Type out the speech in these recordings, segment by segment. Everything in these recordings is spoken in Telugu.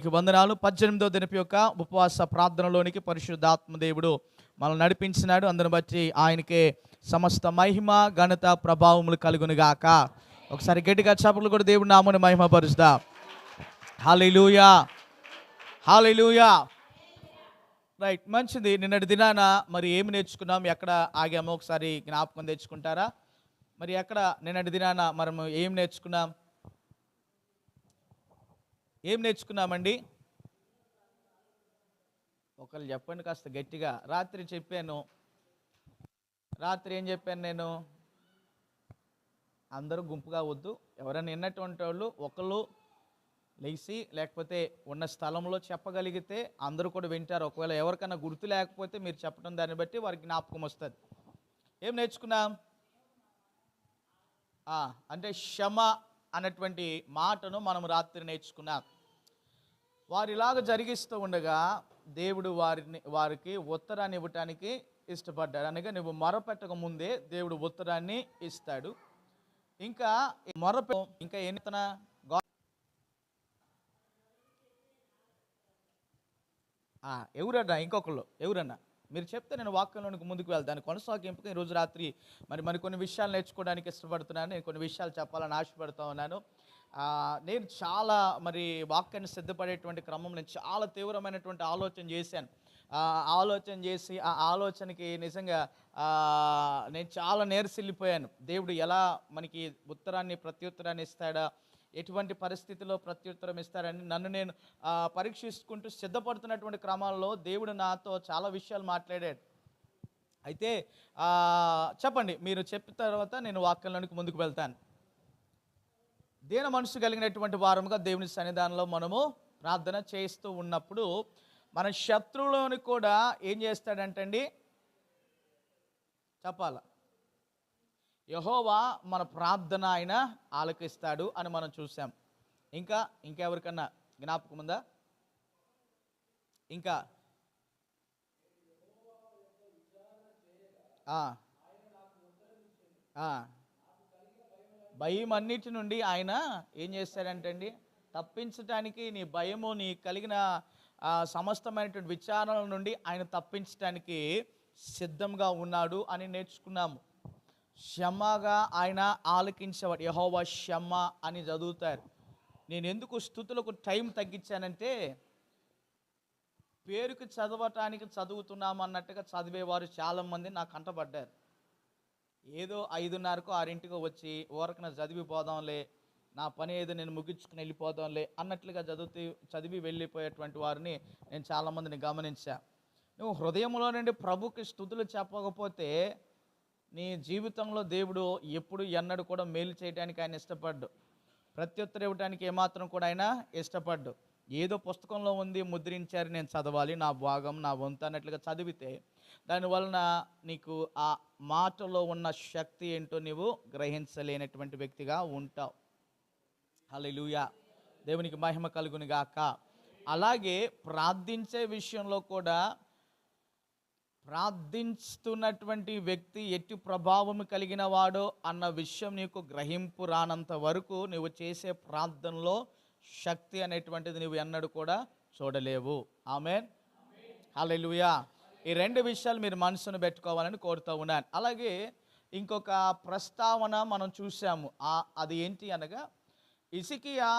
వందనాలు. 18వ దినపు యొక్క ఉపవాస ప్రార్థనలోనికి పరిశుద్ధాత్మ దేవుడు మనల్ని నడిపించినాడు. అందుని బట్టి ఆయనకే సమస్త మహిమ ఘనత ప్రభావములు కలుగునుగాక. ఒకసారి గట్టిగా చప్పట్లు కూడా దేవుడి నామమును మహిమపరుస్తా. హల్లెలూయా, హల్లెలూయా. రైట్, మంచిది. నిన్నటి దినాన మరి ఏమి నేర్చుకున్నాం, ఎక్కడ ఆగామో ఒకసారి జ్ఞాపకం తెచ్చుకుంటారా? మరి ఎక్కడ నిన్నటి దినాన మనము ఏం నేర్చుకున్నాం? ఏం నేర్చుకున్నామండి? ఒకళ్ళు చెప్పండి కాస్త గట్టిగా. రాత్రి ఏం చెప్పాను నేను? అందరూ గుంపుగా వద్దు, ఎవరైనా విన్నటువంటి వాళ్ళు ఒకళ్ళు లేచి లేకపోతే ఉన్న స్థలంలో చెప్పగలిగితే అందరూ కూడా వింటారు. ఒకవేళ ఎవరికైనా గుర్తు లేకపోతే మీరు చెప్పడం దాన్ని బట్టి వారికి జ్ఞాపకం వస్తుంది. ఏం నేర్చుకున్నాం అంటే క్షమ అన్నటువంటి మాటను మనం రాత్రి నేర్చుకున్నాం. వారిలాగా జరిగిస్తూ ఉండగా దేవుడు వారికి ఉత్తరాన్ని ఇవ్వటానికి ఇష్టపడ్డాడు. అనగా నువ్వు మొరపెట్టక ముందే దేవుడు ఉత్తరాన్ని ఇస్తాడు. ఇంకా ఇంకా ఎన్నితన ఎవరన్నా ఇంకొకళ్ళు ఎవరన్నా మీరు చెప్తే నేను వాక్యంలోనికి ముందుకు వెళ్తాను. కొనసాగింపుగా ఈరోజు రాత్రి మరికొన్ని విషయాలు నేర్చుకోవడానికి ఇష్టపడుతున్నాను. నేను కొన్ని విషయాలు చెప్పాలని ఆశపడుతూ ఉన్నాను. నేను చాలా వాక్యాన్ని సిద్ధపడేటువంటి క్రమంలో నేను చాలా తీవ్రమైనటువంటి ఆలోచన చేశాను. ఆ ఆలోచనకి నిజంగా నేను చాలా నేరసిల్లిపోయాను. దేవుడు ఎలా మనకి ప్రత్యుత్తరాన్ని ఇస్తాడా, ఎటువంటి పరిస్థితిలో ప్రత్యుత్తరం ఇస్తారని నన్ను నేను పరీక్షించుకుంటూ సిద్ధపడుతున్నటువంటి క్రమాల్లో దేవుడు నాతో చాలా విషయాలు మాట్లాడాడు. అయితే చెప్పండి, మీరు చెప్పిన తర్వాత నేను వాక్యంలోనికి ముందుకు వెళ్తాను. దీన మనసు కలిగినటువంటి వారముగా దేవుని సన్నిధానంలో మనము ప్రార్థన చేస్తూ ఉన్నప్పుడు మన శత్రువులోని కూడా ఏం చేస్తాడంటండి? చెప్పాలా? యెహోవా మన ప్రార్థన ఆయన ఆలకిస్తాడు అని మనం చూసాం. ఇంకెవరికన్నా జ్ఞాపకం ఉందా? ఇంకా భయం అన్నిటి నుండి ఆయన ఏం చేస్తాడంటండి? తప్పించటానికి నీ భయము, నీ కలిగిన సమస్తమైనటువంటి విచారణల నుండి ఆయన తప్పించటానికి సిద్ధంగా ఉన్నాడు అని నేర్చుకున్నాము. క్షమగా ఆయన ఆలకించేవాడు. యెహోవా క్షమ అని చదువుతారు. నేను ఎందుకు స్తుతులకు టైం తగ్గించానంటే, పేరుకి చదవటానికి చదువుతున్నాము అన్నట్టుగా చదివేవారు చాలామంది నాకు కంటపడ్డారు. ఏదో 5:30కో 6:00కో వచ్చి ఊరకన చదివిపోదాంలే, నా పని ఏదో నేను ముగించుకుని వెళ్ళిపోదాంలే అన్నట్లుగా చదివి వెళ్ళిపోయేటువంటి వారిని నేను చాలామందిని గమనించా. నువ్వు హృదయంలో నుండి ప్రభుకి స్తుతులు చెప్పకపోతే నీ జీవితంలో దేవుడు ఎప్పుడు ఎన్నడూ కూడా మేలు చేయడానికి ఆయన ఇష్టపడ్డు. ప్రత్యుత్తరం ఇవ్వడానికి ఏమాత్రం కూడా ఆయన ఇష్టపడ్డు. ఏదో పుస్తకంలో ఉంది, ముద్రించారు, నేను చదవాలి, నా భాగం నా వంతు అన్నట్లుగా చదివితే దానివలన నీకు ఆ మాటలో ఉన్న శక్తి ఏంటో నీవు గ్రహించలేనటువంటి వ్యక్తిగా ఉంటావు. హల్లెలూయా, దేవునికి మహిమ కలుగునుగాక. అలాగే ప్రార్థించే విషయంలో కూడా ప్రార్థిస్తున్నటువంటి వ్యక్తి ఎట్టి ప్రభావం కలిగిన వాడో అన్న విషయం నీకు గ్రహింపు రానంత వరకు నువ్వు చేసే ప్రార్థనలో శక్తి అనేటువంటిది నువ్వు ఎన్నడూ కూడా చూడలేవు. ఆమేన్, హల్లెలూయా. ఈ రెండు విషయాలు మీరు మనసును పెట్టుకోవాలని కోరుతూ ఉన్నాను. అలాగే ఇంకొక ప్రస్తావన మనం చూసాము. అది ఏంటి అనగా, హిజ్కియా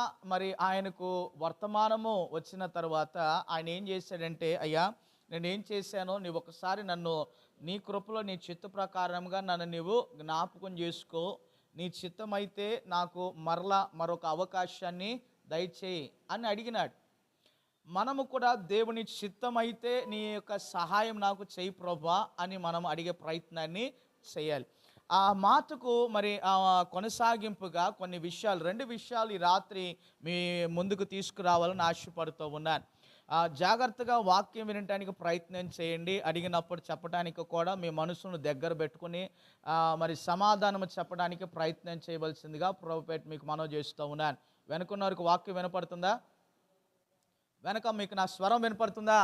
ఆయనకు వర్తమానము వచ్చిన తర్వాత ఆయన ఏం చేశాడంటే, అయ్యా నేనేం చేశానో నీవు ఒకసారి నన్ను నీ కృపలో నీ చిత్త ప్రకారంగా నన్ను నీవు జ్ఞాపకం చేసుకో, నీ చిత్తమైతే నాకు మరొక అవకాశాన్ని దయచేయి అని అడిగినాడు. మనము కూడా దేవుని చిత్తమైతే నీ యొక్క సహాయం నాకు చేయి ప్రభువా అని మనం అడిగే ప్రయత్నాన్ని చేయాలి. ఆ మాటకు కొనసాగింపుగా రెండు విషయాలు ఈ రాత్రి మీ ముందుకు తీసుకురావాలని ఆశపడుతూ ఉన్నాను. జాగ్రత్తగా వాక్యం వినటానికి ప్రయత్నం చేయండి. అడిగినప్పుడు చెప్పడానికి కూడా మీ మనసును దగ్గర పెట్టుకుని సమాధానం చెప్పడానికి ప్రయత్నం చేయవలసిందిగా ప్రభుపేట మీకు మనవి చేస్తూ ఉన్నాను. వెనుకున్నవారికి వాక్యం వినపడుతుందా? వెనక మీకు నా స్వరం వినపడుతుందా?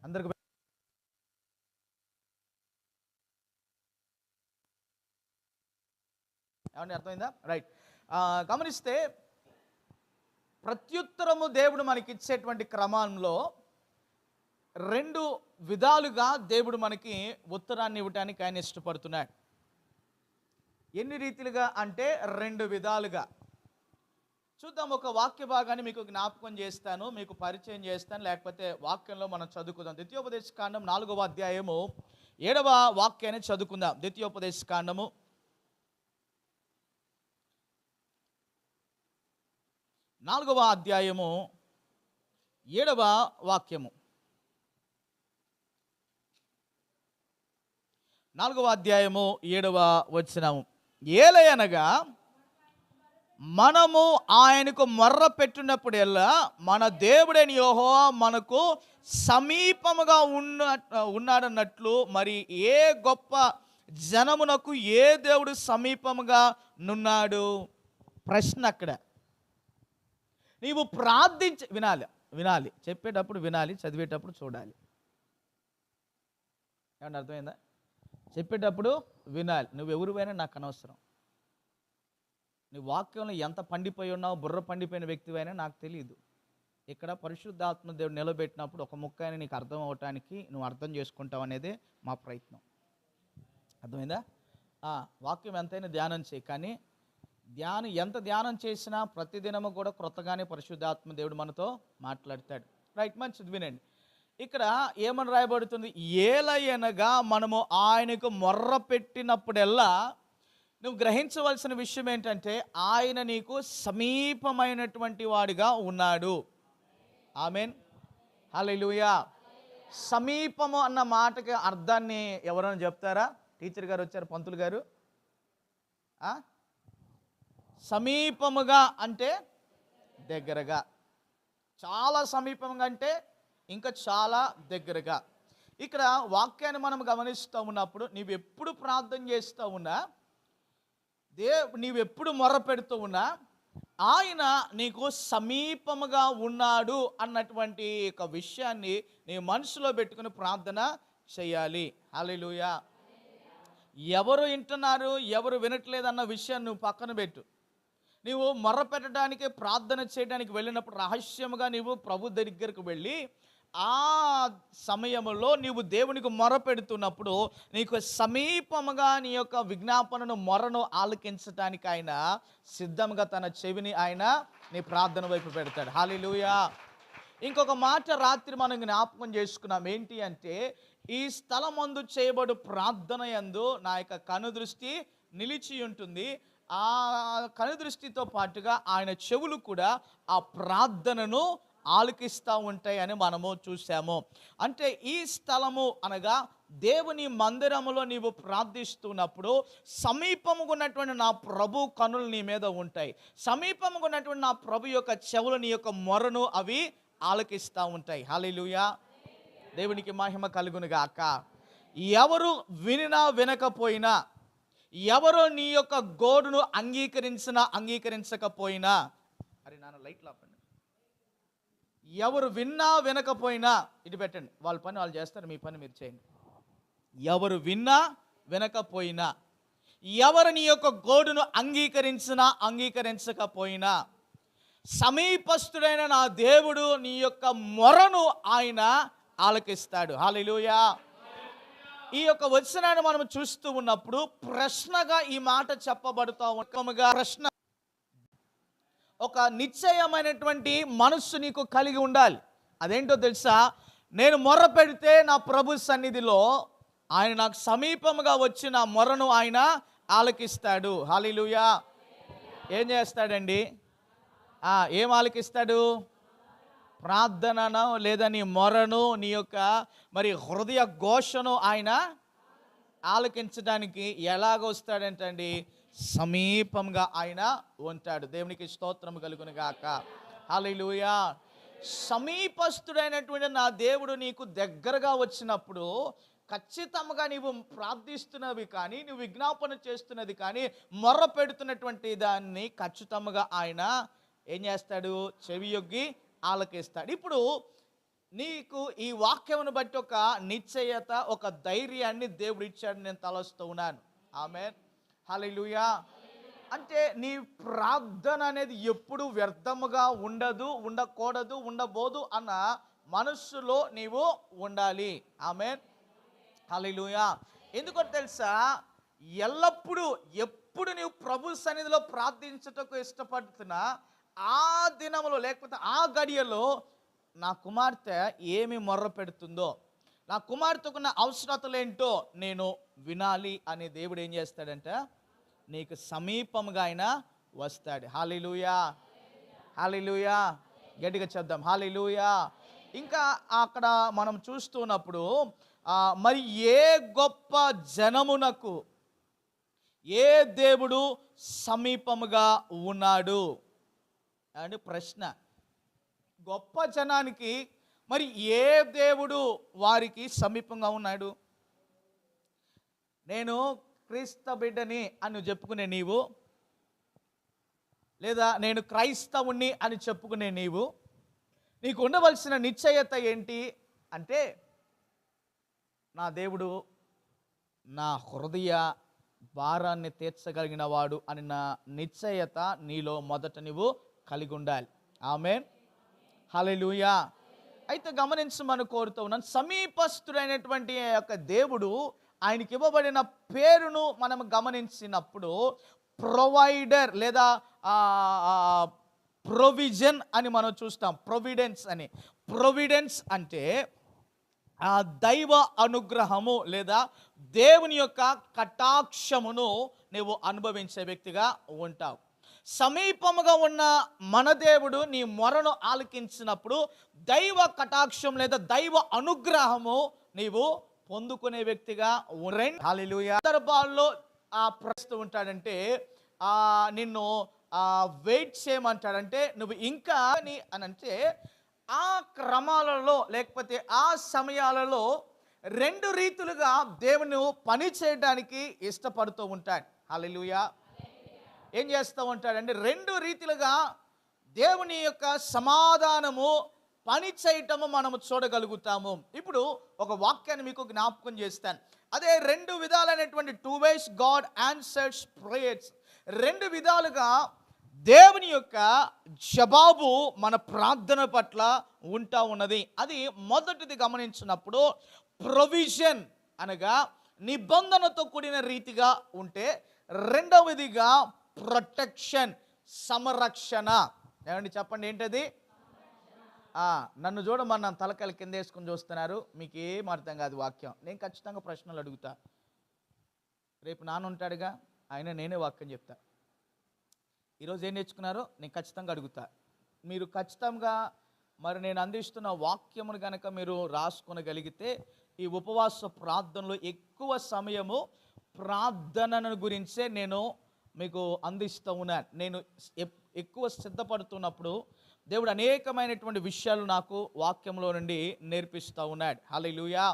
అందరికి ఏమన్నా అర్థమైందా? రైట్. గమనిస్తే ప్రత్యుత్తరము దేవుడు మనకిచ్చేటువంటి క్రమంలో 2 విధాలుగా దేవుడు మనకి ఉత్తరాన్ని ఇవ్వటానికి ఆయన ఇష్టపడుతున్నాడు. ఎన్ని రీతిలుగా అంటే 2 విధాలుగా. చూద్దాం, ఒక వాక్య భాగాన్ని మీకు జ్ఞాపకం చేస్తాను, మీకు పరిచయం చేస్తాను, లేకపోతే వాక్యంలో మనం చదువుకుందాం. ద్వితీయోపదేశ కాండం 4వ అధ్యాయము 7వ వాక్యాన్ని చదువుకుందాం. ద్వితీయోపదేశ కాండము 4వ అధ్యాయము 7వ వాక్యము. 4వ అధ్యాయము 7వ వచనము. ఏలయనగా మనము ఆయనకు మొర్ర పెట్టినప్పుడెల్లా మన దేవుడైన యెహోవా మనకు సమీపముగా ఉన్నాడన్నట్లు మరి ఏ గొప్ప జనమునకు ఏ దేవుడు సమీపముగా నున్నాడు? ప్రశ్న అక్కడ. నీవు వినాలి, చెప్పేటప్పుడు వినాలి, చదివేటప్పుడు చూడాలి. ఏమన్నా అర్థమైందా? చెప్పేటప్పుడు వినాలి. నువ్వెవరివైనా నాకు అనవసరం. నీ వాక్యంలో ఎంత పండిపోయి ఉన్నావు, బుర్ర పండిపోయిన వ్యక్తివైనా నాకు తెలియదు. ఇక్కడ పరిశుద్ధాత్మ దేవుడు నిలబెట్టినప్పుడు ఒక ముక్క అయినా నీకు అర్థం అవటానికి నువ్వు అర్థం చేసుకుంటావు అనేదే మా ప్రయత్నం. అర్థమైందా? వాక్యం ఎంతైనా ధ్యానం చేయి, కానీ ఎంత ధ్యానం చేసినా ప్రతిదినము కూడా క్రొత్తగానే పరిశుద్ధాత్మ దేవుడు మనతో మాట్లాడతాడు. రైట్, మంచిది, వినండి. ఇక్కడ ఏమని రాయబడుతుంది? ఏలయనగా మనము ఆయనకు మొర్ర పెట్టినప్పుడెల్లా నువ్వు గ్రహించవలసిన విషయం ఏంటంటే ఆయన నీకు సమీపమైనటువంటి వాడిగా ఉన్నాడు. ఆమెన్, హల్లెలూయా. సమీపము అన్న మాటకి అర్థాన్ని ఎవరైనా చెప్తారా? టీచర్ గారు వచ్చారు, పంతులు గారు. సమీపముగా అంటే దగ్గరగా, చాలా సమీపంగా అంటే ఇంకా చాలా దగ్గరగా. ఇక్కడ వాక్యాన్ని మనం గమనిస్తూ ఉన్నప్పుడు నీవెప్పుడు ప్రార్థన చేస్తూ ఉన్నా, నీవెప్పుడు మొర్ర పెడుతూ ఉన్నా ఆయన నీకు సమీపముగా ఉన్నాడు అన్నటువంటి ఒక విషయాన్ని నీ మనసులో పెట్టుకుని ప్రార్థన చేయాలి. హల్లెలూయా. ఎవరు వింటున్నారు, ఎవరు వినట్లేదు అన్న విషయాన్ని నువ్వు పక్కన పెట్టు. నీవు మొర్ర పెట్టడానికి, ప్రార్థన చేయడానికి వెళ్ళినప్పుడు రహస్యముగా నీవు ప్రభు దగ్గరకు వెళ్ళి ఆ సమయంలో నీవు దేవునికి మొర్ర పెడుతున్నప్పుడు నీకు సమీపముగా నీ యొక్క విజ్ఞాపనను, మొర్రను ఆలకించడానికి ఆయన సిద్ధంగా తన చెవిని ఆయన నీ ప్రార్థన వైపు పెడతాడు. హల్లెలూయా. ఇంకొక మాట రాత్రి మనం జ్ఞాపకం చేసుకున్నాం. ఏంటి అంటే, ఈ స్థలమందు చేయబడు ప్రార్థన యందు నా యొక్క కనుదృష్టి నిలిచి ఉంటుంది. ఆ కనుదృష్టితో పాటుగా ఆయన చెవులు కూడా ఆ ప్రార్థనను ఆలకిస్తూ ఉంటాయి అని మనము చూసాము. అంటే ఈ స్థలము అనగా దేవుని మందిరములో నీవు ప్రార్థిస్తున్నప్పుడు సమీపముగా ఉన్నటువంటి నా ప్రభు కనులు నీ మీద ఉంటాయి. సమీపముగా ఉన్నటువంటి నా ప్రభు యొక్క చెవులు నీ యొక్క మొరను అవి ఆలకిస్తూ ఉంటాయి. హల్లెలూయా. దేవునికి మహిమ కలుగును గాక. ఎవరు వినినా వినకపోయినా, ఎవరు నీ యొక్క గోడును అంగీకరించకపోయినా, అరే నాన్న లైట్లు ఆపండి. ఎవరు విన్నా వినకపోయినా ఇటు పెట్టండి, వాళ్ళ పని వాళ్ళు చేస్తారు, మీ పని మీరు చేయండి. ఎవరు విన్నా వినకపోయినా, ఎవరు నీ యొక్క గోడును అంగీకరించకపోయినా, సమీపస్తుడైన నా దేవుడు నీ యొక్క మొరను ఆయన ఆలకిస్తాడు. హల్లెలూయా. ఈ యొక్క వచనాన్ని మనం చూస్తూ ఉన్నప్పుడు ప్రశ్నగా ఈ మాట చెప్పబడుతూ ఉండగా, ప్రశ్న, ఒక నిశ్చయమైనటువంటి మనస్సు నీకు కలిగి ఉండాలి. అదేంటో తెలుసా? నేను మొర్ర పెడితే నా ప్రభు సన్నిధిలో ఆయన నాకు సమీపముగా వచ్చి నా మొరను ఆయన ఆలకిస్తాడు. హల్లెలూయా. ఏం చేస్తాడండి? ఏం ఆలకిస్తాడు? ప్రార్థనను లేదా నీ మొరను, నీ యొక్క మరి హృదయ ఘోషను ఆయన ఆలకించడానికి ఎలాగొస్తాడంటండి? సమీపంగా ఆయన ఉంటాడు. దేవునికి స్తోత్రం కలుగును గాక. హల్లెలూయా. సమీపస్తుడైనటువంటి నా దేవుడు నీకు దగ్గరగా వచ్చినప్పుడు ఖచ్చితంగా నీవు ప్రార్థిస్తున్నవి కానీ, నువ్వు విజ్ఞాపన చేస్తున్నది కానీ, మొర్ర పెడుతున్నటువంటి దాన్ని ఖచ్చితంగా ఆయన ఏం చేస్తాడు? చెవి యొగ్గి ఆలకిస్తాడు. ఇప్పుడు నీకు ఈ వాక్యమును బట్టి ఒక నిశ్చయత, ఒక ధైర్యాన్ని దేవుడు ఇచ్చాడు. నేను తలస్తూ ఉన్నాను. ఆమేన్, హల్లెలూయా. అంటే నీ ప్రార్థన అనేది ఎప్పుడు వ్యర్థముగా ఉండదు, ఉండకూడదు, ఉండబోదు అన్న మనస్సులో నీవు ఉండాలి. ఆమేన్, హల్లెలూయా. ఎందుకో తెలుసా, ఎల్లప్పుడూ ఎప్పుడు నీవు ప్రభు సన్నిధిలో ప్రార్థించుటకు ఇష్టపడుతున్నా ఆ దినములో లేకపోతే ఆ గడియలో నా కుమార్తె ఏమి మొర్ర పెడుతుందో, నా కుమార్తెకున్న అవసరతలు ఏంటో నేను వినాలి అని దేవుడు ఏం చేస్తాడంటే నీకు సమీపంగా ఆయన వస్తాడు. హల్లెలూయా, హల్లెలూయా. గట్టిగా చెప్దాం, హల్లెలూయా. ఇంకా అక్కడ మనం చూస్తున్నప్పుడు మరి ఏ గొప్ప జనమునకు ఏ దేవుడు సమీపముగా ఉన్నాడు అని ప్రశ్న. గొప్ప జనానికి మరి ఏ దేవుడు వారికి సమీపంగా ఉన్నాడు? నేను క్రీస్తు బిడ్డని అని చెప్పుకునే నీవు, లేదా నేను క్రైస్తవుని అని చెప్పుకునే నీవు, నీకు ఉండవలసిన నిశ్చయత ఏంటి అంటే, నా దేవుడు నా హృదయ భారాన్ని తీర్చగలిగిన వాడు అని నా నిశ్చయత నీలో మొదట నువ్వు కలిగి ఉండాలి. ఆమేన్, హల్లెలూయా. అయితే గమనించమని కోరుతూ ఉన్నాను, సమీపస్తుడైనటువంటి యొక్క దేవుడు, ఆయనకి ఇవ్వబడిన పేరును మనం గమనించినప్పుడు ప్రొవైడర్ లేదా ప్రొవిజన్ అని మనం చూస్తాం. ప్రొవిడెన్స్ అని, ప్రొవిడెన్స్ అంటే ఆ దైవ అనుగ్రహము లేదా దేవుని యొక్క కటాక్షమును నీవు అనుభవించే వ్యక్తిగా ఉంటావు. సమీపముగా ఉన్న మన దేవుడు నీ మొరను ఆలకించినప్పుడు దైవ కటాక్షం లేదా దైవ అనుగ్రహము నీవు పొందుకునే వ్యక్తిగా హల్లెలూయా. సందర్భాల్లో ప్రస్తుతం ఉంటాడంటే నిన్ను వెయిట్ చేయమంటాడంటే నువ్వు ఇంకా అని అంటే ఆ క్రమాలలో లేకపోతే ఆ సమయాలలో రెండు రీతులుగా దేవుని పని చేయడానికి ఇష్టపడుతూ ఉంటాడు. హల్లెలూయా. ఏం చేస్తూ ఉంటాడంటే రెండు రీతిలుగా దేవుని యొక్క సమాధానము పని చేయటము మనము చూడగలుగుతాము. ఇప్పుడు ఒక వాక్యాన్ని మీకు జ్ఞాపకం చేస్తాను. అదే రెండు విధాలైనటువంటి 2 ways గాడ్ ఆన్సర్స్ ప్రేయర్స్. రెండు విధాలుగా దేవుని యొక్క జవాబు మన ప్రార్థన పట్ల ఉంటా ఉన్నది. అది మొదటిది గమనించినప్పుడు ప్రొవిజన్ అనగా నిబంధనతో కూడిన రీతిగా ఉంటే, రెండవదిగా ప్రొటెక్షన్ సంరక్షణ. ఏమండి చెప్పండి ఏంటది? నన్ను చూడమని నన్ను తలకాయలు కింద వేసుకుని చూస్తున్నారు, మీకు ఏం అర్థం కాదు వాక్యం. నేను ఖచ్చితంగా ప్రశ్నలు అడుగుతా. రేపు నాన్న ఉంటాడుగా, ఆయన నేనే వాక్యం చెప్తా. ఈరోజు ఏం నేర్చుకున్నారో నేను ఖచ్చితంగా అడుగుతా. మీరు ఖచ్చితంగా మరి నేను అందిస్తున్న వాక్యమును కనుక మీరు రాసుకొనగలిగితే ఈ ఉపవాస ప్రార్థనలో ఎక్కువ సమయము ప్రార్థనను గురించే నేను మీకు అందిస్తూ ఉన్నాను. నేను ఎక్కువ సిద్ధపడుతున్నప్పుడు దేవుడు అనేకమైనటువంటి విషయాలు నాకు వాక్యంలో నుండి నేర్పిస్తూ ఉన్నాడు. హల్లెలూయా.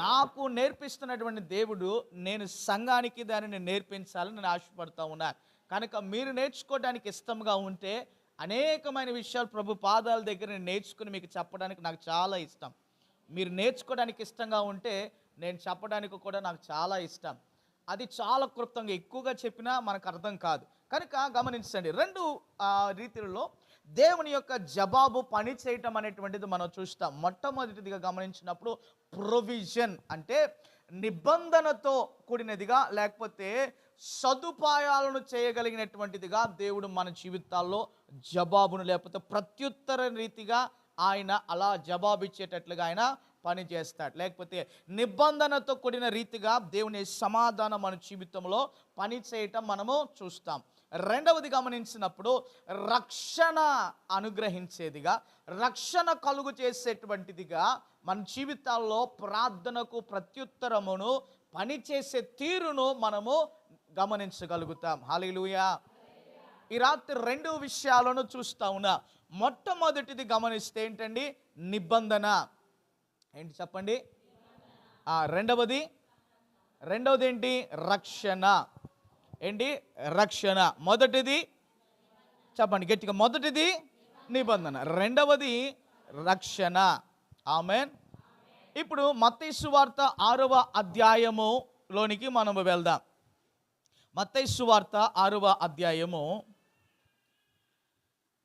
నాకు నేర్పిస్తున్నటువంటి దేవుడు నేను సంఘానికి దానిని నేర్పించాలని నేను ఆశపడుతూ ఉన్నాను. కనుక మీరు నేర్చుకోవడానికి ఇష్టంగా ఉంటే అనేకమైన విషయాలు ప్రభు పాదాల దగ్గర నేను నేర్చుకుని మీకు చెప్పడానికి నాకు చాలా ఇష్టం. మీరు నేర్చుకోవడానికి ఇష్టంగా ఉంటే నేను చెప్పడానికి కూడా నాకు చాలా ఇష్టం. అది చాలా క్లుప్తంగా ఎక్కువగా చెప్పినా మనకు అర్థం కాదు. కనుక గమనించండి, రెండు రీతిలో దేవుని యొక్క జవాబు పని చేయటం అనేటువంటిది మనం చూస్తాం. మొట్టమొదటిదిగా గమనించినప్పుడు ప్రొవిజన్ అంటే నిబంధనతో కూడినదిగా లేకపోతే సదుపాయాలను చేయగలిగినటువంటిదిగా దేవుడు మన జీవితాల్లో జవాబును లేకపోతే ప్రత్యుత్తర రీతిగా ఆయన అలా జవాబిచ్చేటట్లుగా ఆయన పని చేస్తాడు. లేకపోతే నిబంధనతో కూడిన రీతిగా దేవుని సమాధానం మన జీవితంలో పని చేయటం మనము చూస్తాం. రెండవది గమనించినప్పుడు రక్షణ అనుగ్రహించేదిగా, రక్షణ కలుగు చేసేటువంటిదిగా మన జీవితాల్లో ప్రార్థనకు ప్రత్యుత్తరమును పనిచేసే తీరును మనము గమనించగలుగుతాం. హల్లెలూయా. ఈ రాత్రి రెండు విషయాలను చూస్తా ఉన్నా. మొట్టమొదటిది గమనిస్తే ఏంటండి? నిబంధన. ఏంటి చెప్పండి? రెండవది ఏంటి? రక్షణ. ఏంటి? రక్షణ. మొదటిది చెప్పండి గట్టిగా. మొదటిది నిబంధన, రెండవది రక్షణ. ఆమేన్. ఇప్పుడు మత్తయి సువార్త 6వ అధ్యాయములోనికి మనం వెళ్దాం. మత్తయి సువార్త 6వ అధ్యాయము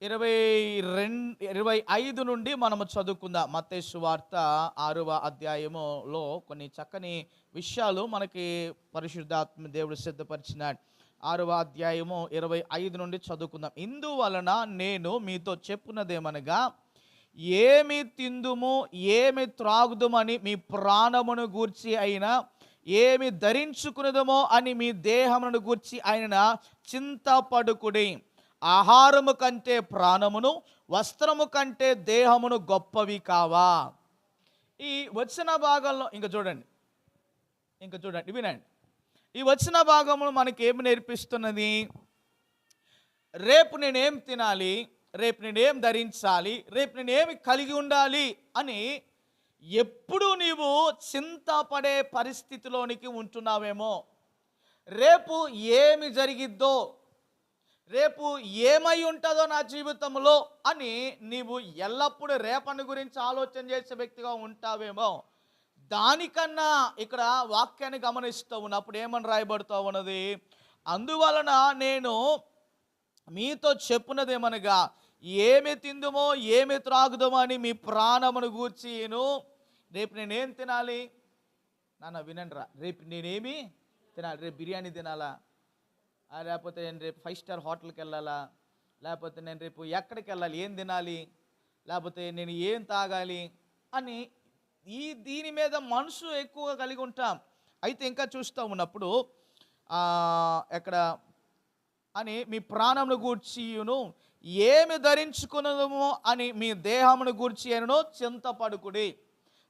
25 నుండి మనము చదువుకుందాం. మత్తయి సువార్త 6వ అధ్యాయములో కొన్ని చక్కని విషయాలు మనకి పరిశుద్ధాత్మ దేవుడు సిద్ధపరిచినాడు. 6వ అధ్యాయము 25 నుండి చదువుకుందాం. ఇందువలన నేను మీతో చెప్పున్నదేమనగా, ఏమి తిందుము ఏమి త్రాగుదుమని మీ ప్రాణమును గూర్చి అయినా, ఏమి ధరించుకునేదమో అని మీ దేహమును గూర్చి అయినా చింతపడుకుడి. ఆహారము కంటే ప్రాణమును, వస్త్రము కంటే దేహమును గొప్పవి కావా. ఈ వచన భాగంలో ఇంకా చూడండి వినండి. ఈ వచన భాగంలో మనకి ఏమి నేర్పిస్తున్నది? రేపు నేనేం తినాలి, రేపు నేనేం ధరించాలి, రేపు నేనేమి కలిగి ఉండాలి అని ఎప్పుడు నీవు చింతపడే పరిస్థితిలోనికి ఉంటున్నావేమో, రేపు ఏమి జరిగిద్దో, రేపు ఏమై ఉంటుందో నా జీవితంలో అని నీవు ఎల్లప్పుడూ రేపటి గురించి ఆలోచన చేసే వ్యక్తిగా ఉంటావేమో. దానికన్నా ఇక్కడ వాక్యాన్ని గమనిస్తూ ఉన్నప్పుడు ఏమని రాయబడుతూ ఉన్నది? అందువలన నేను మీతో చెప్పున్నదేమనగా, ఏమి తిందుమో ఏమి త్రాగుదమో అని మీ ప్రాణమును గూర్చిను. రేపు నేనేం తినాలి నాన్న, వినండిరా, రేపు నేనేమి తినాలి, రేపు బిర్యానీ తినాలా, లేకపోతే నేను రేపు 5 స్టార్ హోటల్కి వెళ్ళాలా, లేకపోతే నేను రేపు ఎక్కడికి వెళ్ళాలి, ఏం తినాలి, లేకపోతే నేను ఏం తాగాలి అని దీని మీద మనసు ఎక్కువగా కలిగి ఉంటాం. అయితే ఇంకా చూస్తూ ఉన్నప్పుడు ఎక్కడ అని మీ ప్రాణమును గూర్చియును, ఏమి ధరించుకున్నదమో అని మీ దేహమును గూర్చి అయినను చింతపడుకుడి.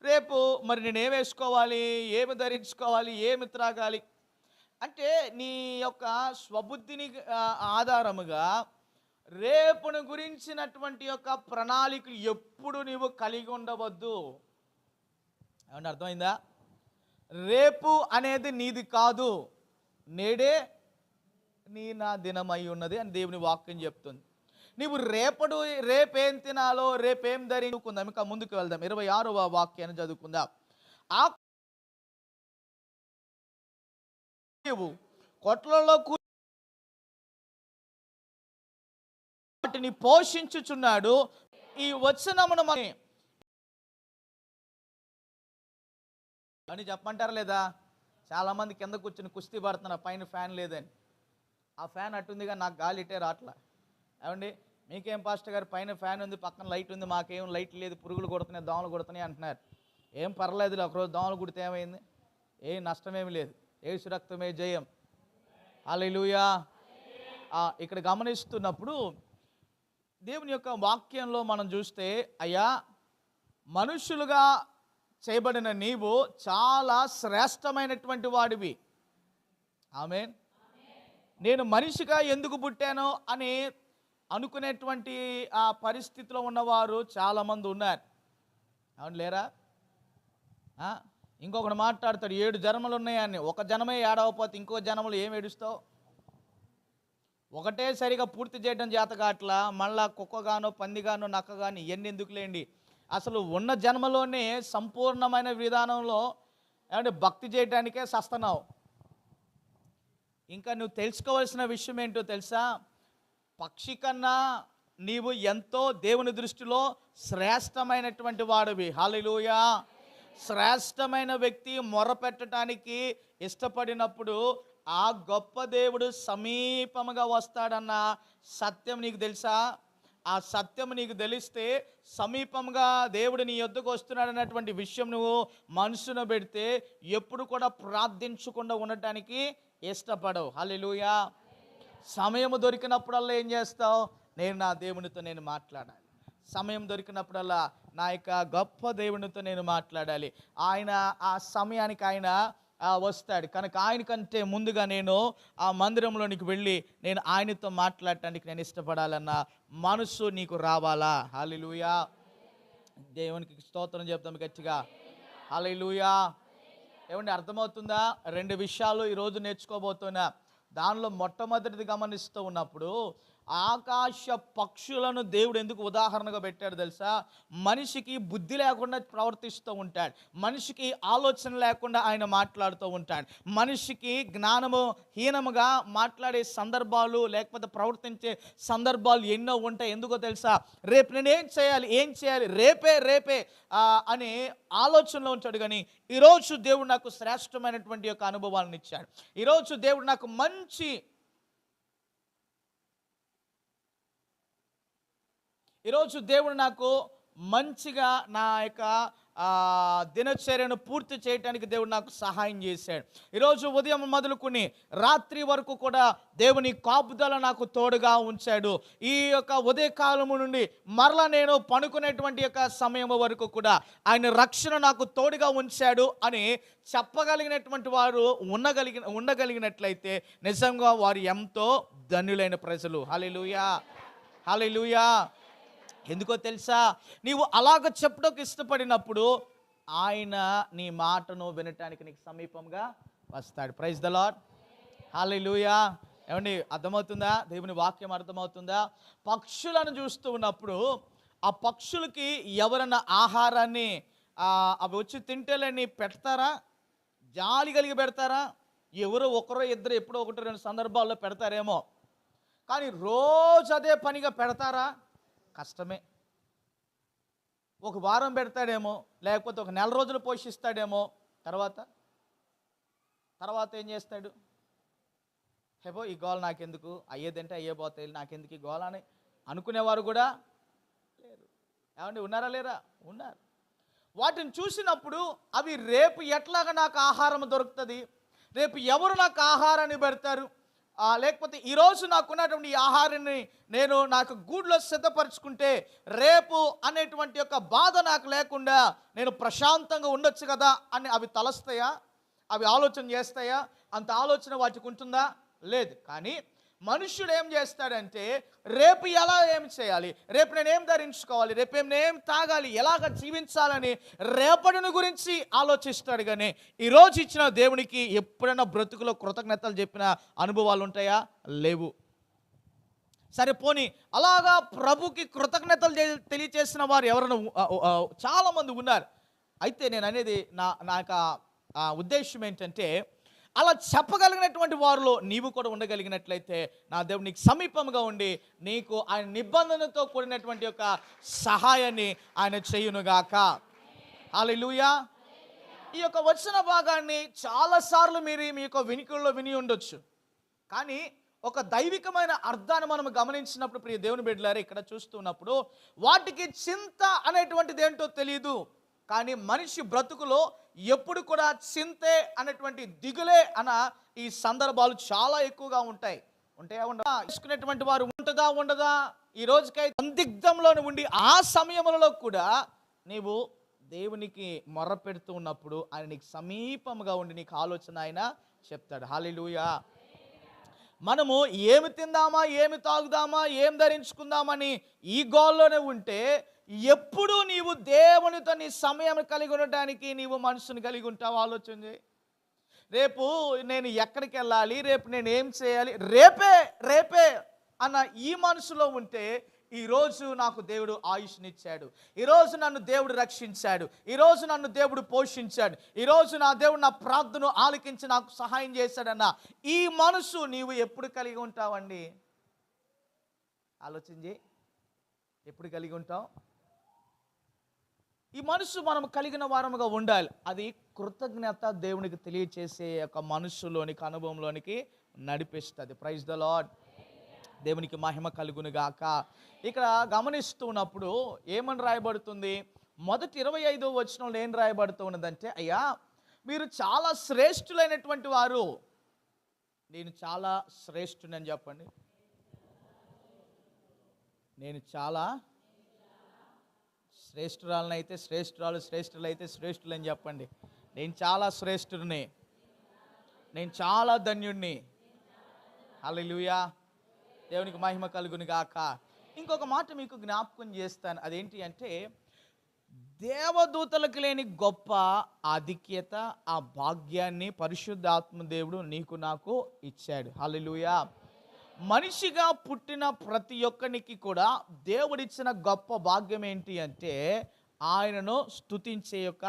రేపు మరి నేనేం వేసుకోవాలి, ఏమి ధరించుకోవాలి, ఏమి త్రాగాలి అంటే నీ యొక్క స్వబుద్ధిని ఆధారముగా రేపును గురించినటువంటి యొక్క ప్రణాళికలు ఎప్పుడు నీవు కలిగి ఉండవద్దు. ఏమన్నా అర్థమైందా? రేపు అనేది నీది కాదు, నేడే నా దినమై ఉన్నది అని దేవుని వాక్యం చెప్తుంది. నీవు రేపేం తినాలో, రేపేం ధరించుకుందాం. ఇంకా ముందుకు వెళ్దాం. 26వ వాక్యాన్ని చదువుకుందాం. కొట్లలో వాటిని పోషించుచున్నాడు. ఈ వచనమును అని చెప్పమంటారా లేదా? చాలామంది కింద కూర్చుని కుస్తీ పడుతున్నారు, పైన ఫ్యాన్ లేదని. ఆ ఫ్యాన్ అట్టుందిగా నాకు గాలి ఇట్టే రాట్లా. ఏమండి, మీకేం పాస్టర్ గారు, పైన ఫ్యాన్ ఉంది, పక్కన లైట్ ఉంది, మాకేం లైట్ లేదు, పురుగులు కొడుతున్నాయి, దోమలు కొడుతున్నాయి అంటున్నారు. ఏం పర్లేదు, ఒకరోజు దోమలు కుడితే ఏమైంది? ఏం నష్టమేమి లేదు. యేసు రక్తమే జయం. హల్లెలూయా. ఇక్కడ గమనిస్తున్నప్పుడు దేవుని యొక్క వాక్యంలో మనం చూస్తే, అయ్యా మనుషులుగా చేయబడిన నీవు చాలా శ్రేష్టమైనటువంటి వాడివి. ఆమేన్. నేను మనిషిగా ఎందుకు పుట్టానో అని అనుకునేటువంటి ఆ పరిస్థితిలో ఉన్నవారు చాలామంది ఉన్నారు. అవును లేరా? ఇంకొకడు మాట్లాడతాడు, 7 జన్మలు ఉన్నాయని. ఒక జన్మే ఏడవపోతే ఇంకో జన్మలు ఏం ఏడుస్తావు? ఒకటే సరిగా పూర్తి చేయడం చేత కాట్లా, మళ్ళా కుక్కగానో పందిగానో నక్కగానో ఇవన్నీ ఎందుకులేండి. అసలు ఉన్న జన్మలోనే సంపూర్ణమైన విధానంలో ఏమంటే భక్తి చేయడానికే సస్తనావు. ఇంకా నువ్వు తెలుసుకోవాల్సిన విషయం ఏంటో తెలుసా? పక్షి కన్నా నీవు ఎంతో దేవుని దృష్టిలో శ్రేష్టమైనటువంటి వాడివి. హల్లెలూయా. శ్రేష్టమైన వ్యక్తి మొరపెట్టడానికి ఇష్టపడినప్పుడు ఆ గొప్ప దేవుడు సమీపముగా వస్తాడన్న సత్యం నీకు తెలుసా? ఆ సత్యం నీకు తెలిస్తే సమీపంగా దేవుడు నీ యొద్దకు వస్తున్నాడు అన్నటువంటి విషయం నువ్వు మనసున పెడితే ఎప్పుడు కూడా ప్రార్థించకుండా ఉండటానికి ఇష్టపడవు. హల్లెలూయా. సమయం దొరికినప్పుడల్లా ఏం చేస్తావు? నేను నా దేవునితో నేను మాట్లాడాలి. సమయం దొరికినప్పుడల్లా నా యొక్క గొప్ప దేవునితో నేను మాట్లాడాలి. ఆయన ఆ సమయానికి ఆయన వస్తాడు కనుక ఆయన కంటే ముందుగా నేను ఆ మందిరంలోనికి వెళ్ళి నేను ఆయనతో మాట్లాడటానికి నేను ఇష్టపడాలన్న మనసు నీకు రావాలా? హల్లెలూయా. దేవునికి స్తోత్రం చెప్తాం గట్టిగా. హల్లెలూయా. ఏమండి, అర్థమవుతుందా? 2 విషయాలు ఈరోజు నేర్చుకోబోతున్నా. దానిలో మొట్టమొదటిది గమనిస్తూ ఉన్నప్పుడు ఆకాశ పక్షులను దేవుడు ఎందుకు ఉదాహరణగా పెట్టాడు తెలుసా? మనిషికి బుద్ధి లేకుండా ప్రవర్తిస్తూ ఉంటాడు, మనిషికి ఆలోచన లేకుండా ఆయన మాట్లాడుతూ ఉంటాడు, మనిషికి జ్ఞానము హీనముగా మాట్లాడే సందర్భాలు లేకపోతే ప్రవర్తించే సందర్భాలు ఎన్నో ఉంటాయి. ఎందుకో తెలుసా? రేపు నేను ఏం చేయాలి రేపే అనే ఆలోచనలో ఉంటాడు. కానీ ఈరోజు దేవుడు నాకు శ్రేష్టమైనటువంటి యొక్క అనుభవాలను ఇచ్చాడు. ఈరోజు దేవుడు నాకు మంచిగా నా యొక్క దినచర్యను పూర్తి చేయడానికి దేవుడు నాకు సహాయం చేశాడు. ఈరోజు ఉదయం మొదలుకొని రాత్రి వరకు కూడా దేవుని కాపుదల నాకు తోడుగా ఉంచాడు. ఈ యొక్క ఉదయకాలము నుండి మరలా నేను పడుకునేటువంటి యొక్క సమయం వరకు కూడా ఆయన రక్షణ నాకు తోడుగా ఉంచాడు అని చెప్పగలిగినటువంటి వారు ఉండగలిగినట్లయితే నిజంగా వారు ఎంతో ధన్యులైన ప్రజలు. హల్లెలూయా, హల్లెలూయా. ఎందుకో తెలుసా? నీవు అలాగ చెప్పడానికి ఇష్టపడినప్పుడు ఆయన నీ మాటను వినటానికి నీకు సమీపంగా వస్తాడు. ప్రైజ్ ద లార్డ్, హల్లెలూయా. ఏమండి, అర్థమవుతుందా? దేవుని వాక్యం అర్థమవుతుందా? పక్షులను చూస్తూ ఉన్నప్పుడు ఆ పక్షులకి ఎవరన్నా ఆహారాన్ని అవి వచ్చి తింటేలని పెడతారా? జాలి కలిగి పెడతారా? ఎవరో ఒకరో ఇద్దరు ఎప్పుడో ఒకటి రెండు సందర్భాల్లో పెడతారేమో, కానీ రోజు అదే పనిగా పెడతారా? కష్టమే. ఒక వారం పెడతాడేమో, లేకపోతే ఒక నెల రోజులు పోషిస్తాడేమో, తర్వాత ఏం చేస్తాడు? హేబో ఈ గోల నాకెందుకు, అయ్యేదంటే అయ్యేపోతాయి, నాకెందుకు ఈ గోల అని అనుకునేవారు కూడా లేరు. ఏమండి, ఉన్నారా లేరా? ఉన్నారు. వాటిని చూసినప్పుడు అవి రేపు ఎట్లాగా నాకు ఆహారం దొరుకుతుంది, రేపు ఎవరు నాకు ఆహారాన్ని పెడతారు, లేకపోతే ఈరోజు నాకున్నటువంటి ఈ ఆహారాన్ని నాకు గూడులో సిద్ధపరచుకుంటే రేపు అనేటువంటి యొక్క బాధ నాకు లేకుండా నేను ప్రశాంతంగా ఉండొచ్చు కదా అని అవి తలస్తాయా? అవి ఆలోచన చేస్తాయా? అంత ఆలోచన వాటికి ఉంటుందా? లేదు. కానీ మనుష్యుడు ఏం చేస్తాడంటే రేపు ఏం చేయాలి, రేపు నేనేం ధరించుకోవాలి, రేపు నేనేం తాగాలి, ఎలాగ జీవించాలని రేపటిని గురించి ఆలోచిస్తాడు. కానీ ఈరోజు ఇచ్చిన దేవునికి ఎప్పుడైనా బ్రతుకులో కృతజ్ఞతలు చెప్పిన అనుభవాలు ఉంటాయా? లేవు. సరే పోనీ అలాగా ప్రభుకి కృతజ్ఞతలు తెలియచేసిన వారు ఎవరైనా చాలామంది ఉన్నారు. అయితే నేను అనేది నా యొక్క ఉద్దేశం ఏంటంటే, అలా చెప్పగలిగినటువంటి వారిలో నీవు కూడా ఉండగలిగినట్లయితే నా దేవుడు నీకు సమీపంగా ఉండి నీకు ఆయన నిబంధనతో కూడినటువంటి యొక్క సహాయాన్ని ఆయన చేయునుగాక. హల్లెలూయా. ఈ యొక్క వచన భాగాన్ని చాలాసార్లు మీరు మీ యొక్క వినికిడిలో విని ఉండొచ్చు, కానీ ఒక దైవికమైన అర్థాన్ని మనం గమనించినప్పుడు ప్రియ దేవుని బిడ్డలారా, ఇక్కడ చూస్తున్నప్పుడు వాటికి చింత అనేటువంటిది ఏంటో తెలియదు, కానీ మనిషి బ్రతుకులో ఎప్పుడు కూడా చింతే అనేటువంటి దిగులే అన్న ఈ సందర్భాలు చాలా ఎక్కువగా ఉంటాయి. చేసుకునేటువంటి వారు ఉండదా? ఈ రోజుకై సందిగ్ధంలో ఉండి ఆ సమయంలో కూడా నీవు దేవునికి మొర్ర పెడుతూ ఉన్నప్పుడు ఆయన నీకు సమీపంగా ఉండి నీకు ఆలోచన ఆయన చెప్తాడు. హల్లెలూయా. మనము ఏమి తిందామా, ఏమి తాగుదామా, ఏం ధరించుకుందామని ఈ గోల్లోనే ఉంటే ఎప్పుడు నీవు దేవునితో నీ సమయం కలిగి ఉండటానికి నీవు మనసును కలిగి ఉంటావు? ఆలోచన చేయి. రేపు నేను ఎక్కడికి వెళ్ళాలి, రేపు నేను ఏం చేయాలి, రేపే అన్న ఈ మనసులో ఉంటే ఈరోజు నాకు దేవుడు ఆయుష్నిచ్చాడు, ఈరోజు నన్ను దేవుడు రక్షించాడు, ఈరోజు నన్ను దేవుడు పోషించాడు, ఈరోజు నా దేవుడు నా ప్రార్థన ఆలకించి నాకు సహాయం చేశాడన్న ఈ మనసు నీవు ఎప్పుడు కలిగి ఉంటావండి? ఆలోచించి ఎప్పుడు కలిగి ఉంటావు? ఈ మనసు మనం కలిగిన వారముగా ఉండాలి. అది కృతజ్ఞత దేవునికి తెలియచేసే ఒక మనసులోనికి అనుభవంలోనికి నడిపిస్తుంది. Praise the Lord. దేవునికి మహిమ కలుగునుగాక. ఇక్కడ గమనిస్తున్నప్పుడు ఏమని రాయబడుతుంది? మొదటి 25వ వచనంలో ఏం రాయబడుతూ ఉన్నదంటే, అయ్యా మీరు చాలా శ్రేష్ఠులైనటువంటి వారు. నేను చాలా శ్రేష్ఠునని చెప్పండి. నేను చాలా శ్రేష్ఠురాలనైతే శ్రేష్ఠురాలు, శ్రేష్ఠులైతే శ్రేష్ఠులు అని చెప్పండి. నేను చాలా శ్రేష్ఠుడిని, నేను చాలా ధన్యుడిని. హల్లెలూయా. దేవునికి మహిమ కలుగును గాక. ఇంకొక మాట మీకు జ్ఞాపకం చేస్తాను. అదేంటి అంటే, దేవదూతలకు లేని గొప్ప ఆధిక్యత, ఆ భాగ్యాన్ని పరిశుద్ధాత్మ దేవుడు నీకు నాకు ఇచ్చాడు. హల్లెలూయా. మనిషిగా పుట్టిన ప్రతి ఒక్కనికి కూడా దేవుడిచ్చిన గొప్ప భాగ్యం ఏంటి అంటే ఆయనను స్తుతించే యొక్క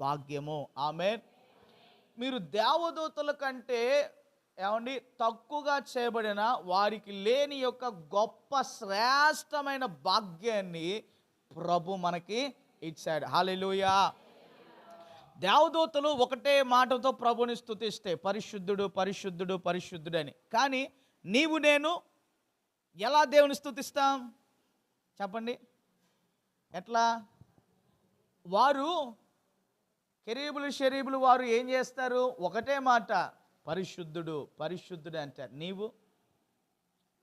భాగ్యము. ఆమేన్. మీరు దేవదూతల కంటే ఏమండి తక్కువగా చేయబడిన వారికి లేని యొక్క గొప్ప శ్రేష్టమైన భాగ్యాన్ని ప్రభు మనకి ఇచ్చాడు. హల్లెలూయా. దేవదూతలు ఒకటే మాటతో ప్రభుని స్తుతిస్తే పరిశుద్ధుడు పరిశుద్ధుడు పరిశుద్ధుడు అని. కానీ నీవు నేను ఎలా దేవుని స్తుతిస్తాం చెప్పండి? ఎట్లా? వారు కెరీబులు షరీబులు వారు ఏం చేస్తారు? ఒకటే మాట పరిశుద్ధుడు పరిశుద్ధుడు అంటారు. నీవు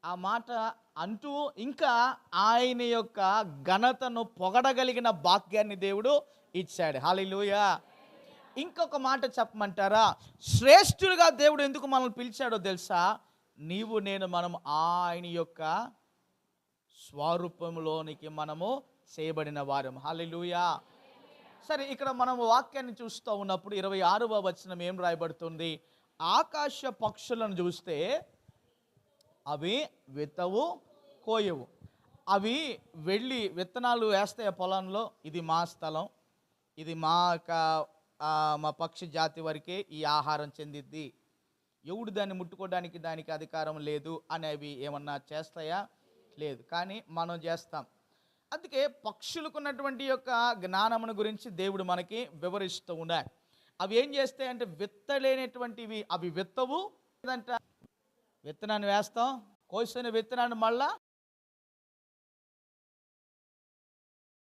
ఆ మాట అంటూ ఇంకా ఆయన యొక్క ఘనతను పొగడగలిగిన భాగ్యాన్ని దేవుడు ఇచ్చాడు. హల్లెలూయా. ఇంకొక మాట చెప్పమంటారా? శ్రేష్ఠులుగా దేవుడు ఎందుకు మనల్ని పిలిచాడో తెలుసా? నీవు నేను మనం ఆయన యొక్క స్వరూపంలోనికి మనము చేయబడిన వారం. హల్లెలూయా. సరే, ఇక్కడ మనము వాక్యాన్ని చూస్తూ ఉన్నప్పుడు 26వ వచనం ఏం రాయబడుతుంది? ఆకాశ పక్షులను చూస్తే అవి విత్తవు కోయవు, అవి వెళ్ళి విత్తనాలు వేస్తాయి పొలంలో. ఇది మా స్థలం, ఇది మా పక్షి జాతి వరకే ఈ ఆహారం చెందిద్ది, ఎవడు దాన్ని ముట్టుకోవడానికి దానికి అధికారం లేదు అనేవి ఏమన్నా చేస్తాయా? లేదు. కానీ మనం చేస్తాం. అందుకే పక్షులకున్నటువంటి యొక్క జ్ఞానమును గురించి దేవుడు మనకి వివరిస్తూ ఉన్నాడు. అవి ఏం చేస్తాయంటే విత్తలేనటువంటివి, అవి విత్తవు. లేదంట విత్తనాన్ని వేస్తాం, కోసిన విత్తనాన్ని మళ్ళా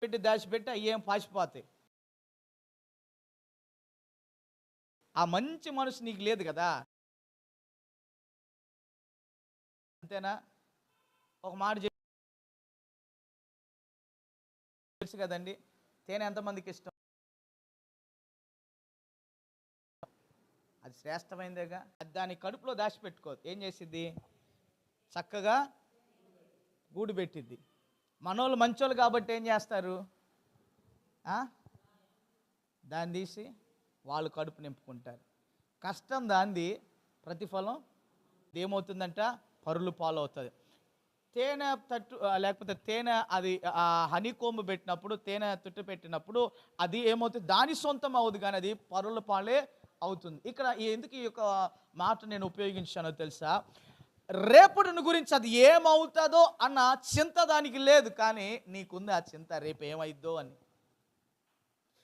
పెట్టి దాచిపెట్టి అవి ఏం పాసిపోతాయి. ఆ మంచి మనసు నీకు లేదు కదా, అంతేనా? ఒక మాట తెలుసు కదండి, తేనె ఎంతమందికి ఇష్టం? అది శ్రేష్టమైందేగా. అది దాని కడుపులో దాచిపెట్టుకోదు. ఏం చేసిద్ది? చక్కగా గూడు పెట్టిద్ది. మనోళ్ళు మంచోళ్ళు కాబట్టి ఏం చేస్తారు? దాన్ని తీసి వాళ్ళు కడుపు నింపుకుంటారు. కష్టం దాంది, ప్రతిఫలం ఏమవుతుందంట? పరులు పాలు అవుతుంది. తేనె తట్టు లేకపోతే తేనె అది హనీ కోంబు పెట్టినప్పుడు, తేనె తుట్టు పెట్టినప్పుడు అది ఏమవుతుంది? దాని సొంతం అవ్వదు, కానీ అది పరుల పాలే అవుతుంది. ఇక్కడ ఎందుకు ఈ యొక్క మాట నేను ఉపయోగించానో తెలుసా? రేపటిని గురించి అది ఏమవుతుందో అన్న చింత దానికి లేదు, కానీ నీకుంది ఆ చింత, రేపు ఏమైద్దో అని.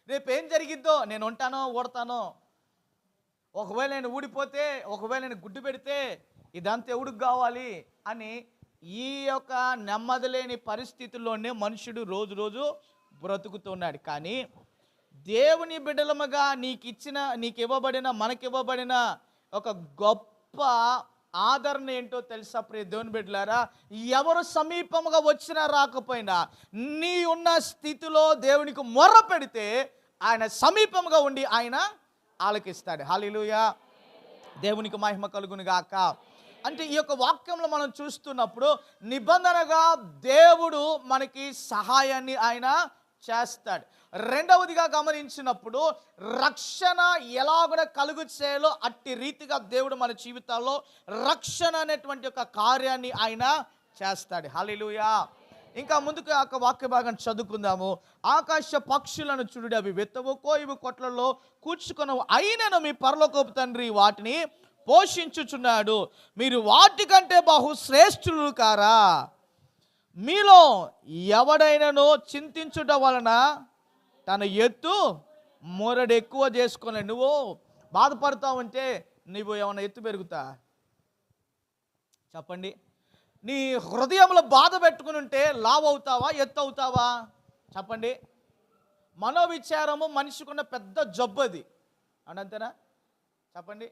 రేపు ఏం జరిగిద్దో, నేను ఉంటానో ఓడతానో, ఒకవేళ నేను ఊడిపోతే, ఒకవేళ నేను గుడ్డు పెడితే ఇదంతా ఎవడికి కావాలి అని ఈ యొక్క నెమ్మది లేని పరిస్థితుల్లోనే మనుషుడు రోజు రోజు బ్రతుకుతున్నాడు. కానీ దేవుని బిడ్డలముగా నీకు ఇవ్వబడిన మనకివ్వబడిన ఒక గొప్ప ఆదరణ ఏంటో తెలుసా ప్రియ దేవుని బిడ్డలారా? ఎవరు సమీపముగా వచ్చినా రాకపోయినా నీ ఉన్న స్థితిలో దేవునికి మొర్ర పెడితే ఆయన సమీపముగా ఉండి ఆయన ఆలకిస్తాడు. హల్లెలూయా. దేవునికి మహిమ కలుగును గాక. అంటే ఈ యొక్క వాక్యంలో మనం చూస్తున్నప్పుడు నిబంధనగా దేవుడు మనకి సహాయాన్ని ఆయన చేస్తాడు. రెండవదిగా గమనించినప్పుడు రక్షణ ఎలాగ కలుగు చేయాలో అట్టి రీతిగా దేవుడు మన జీవితాల్లో రక్షణ అనేటువంటి ఒక కార్యాన్ని ఆయన చేస్తాడు. హల్లెలూయా. ఇంకా ముందుకు ఆ వాక్య భాగాన్ని చదువుకుందాము. ఆకాశ పక్షులను చూడు, అవి విత్తవు కోయవు, కొట్లలో కూర్చుకొనవు, అయినను మీ పరలోకపు తండ్రి వాటిని పోషించుచున్నాడు. మీరు వాటికంటే బహు శ్రేష్ఠులు కారా? మీలో ఎవడైనానో చింతించుట వలన తన ఎత్తు మొరడు ఎక్కువ చేసుకుని, నువ్వు బాధపడతావు అంటే నువ్వు ఏమైనా ఎత్తు పెరుగుతా? చెప్పండి. నీ హృదయంలో బాధ పెట్టుకుని ఉంటే లావు అవుతావా, ఎత్తు అవుతావా? చెప్పండి. మనోవిచారము మనిషికున్న పెద్ద జబ్బు అది, అనంతేనా? చెప్పండి.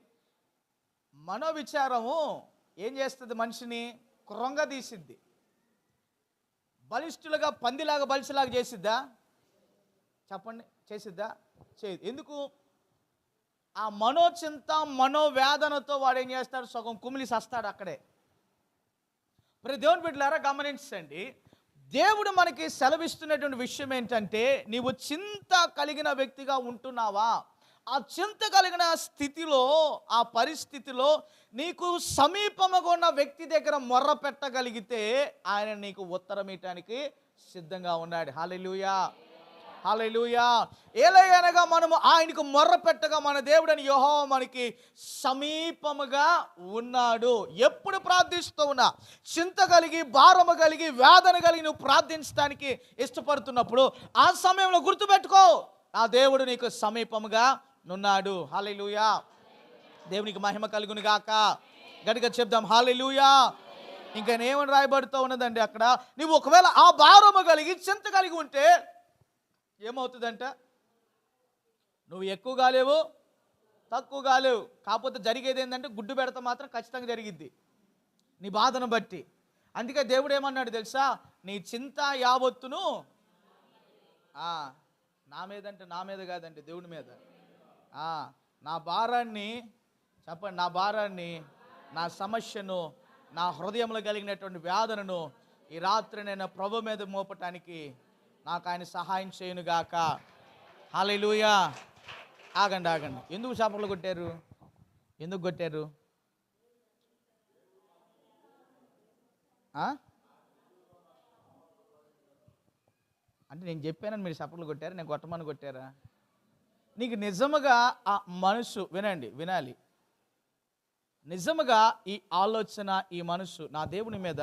మనోవిచారము ఏం చేస్తుంది? మనిషిని కృంగదీసిద్ది. బలిష్ఠులుగా పందిలాగా బలిసిలాగా చేసిద్దా? చెప్పండి. చేసిద్దా? చేయదు. ఎందుకు? ఆ మనోచింత మనోవేదనతో వాడు ఏం చేస్తాడు? సగం కుమిలి సస్తాడు అక్కడే. మరి దేవుని బిడ్డలారా గమనించండి, దేవుడు మనకి సెలవిస్తున్నటువంటి విషయం ఏంటంటే, నీవు చింత కలిగిన వ్యక్తిగా ఉంటున్నావా? ఆ చింత కలిగిన స్థితిలో, ఆ పరిస్థితిలో నీకు సమీపముగా ఉన్న వ్యక్తి దగ్గర మొర్ర పెట్టగలిగితే ఆయన నీకు ఉత్తరం ఇవ్వటానికి సిద్ధంగా ఉన్నాడు. హల్లెలూయా, హల్లెలూయా. ఏలయనగా మనము ఆయనకు మొర్ర పెట్టగా మన దేవుడని యెహోవా మనకి సమీపముగా ఉన్నాడు. ఎప్పుడు ప్రార్థిస్తూ ఉన్నా, చింత కలిగి, భారము కలిగి, వేదన కలిగి నువ్వు ప్రార్థించడానికి ఇష్టపడుతున్నప్పుడు ఆ సమయంలో గుర్తుపెట్టుకో, ఆ దేవుడు నీకు సమీపముగా ఉన్నాడు. హల్లెలూయా. దేవునికి మహిమ కలుగును గాక. గట్టిగా చెప్దాం హల్లెలూయా. ఇంకా ఏమని రాయబడుతూ ఉన్నదండి అక్కడ, నువ్వు ఒకవేళ ఆ భారము కలిగి, చింత కలిగి ఉంటే ఏమవుతుందంట, నువ్వు ఎక్కువ కాలేవు, తక్కువ కాలేవు. కాకపోతే జరిగేది ఏంటంటే గుడ్డు పెడతా మాత్రం ఖచ్చితంగా జరిగిద్ది నీ బాధను బట్టి. అందుకే దేవుడు ఏమన్నాడు తెలుసా, నీ చింత యావత్తును నా మీద, అంటే నా మీద కాదండి, దేవుడి మీద. నా భారాన్ని చెప్పండి, నా భారాన్ని, నా సమస్యను, నా హృదయంలో కలిగినటువంటి వేదనను ఈ రాత్రి నేను ప్రభు మీద మోపటానికి నాకు ఆయన సహాయం చేయనుగాక. హల్లెలూయా. ఆగండి ఆగండి, ఎందుకు చేపలు కొట్టారు? ఎందుకు కొట్టారు? అంటే నేను చెప్పానని మీరు చప్పట్లు కొట్టారా, నేను కొట్టమని కొట్టారా? నీకు నిజముగా ఆ మనసు వినాలి. నిజముగా ఈ ఆలోచన, ఈ మనసు, నా దేవుని మీద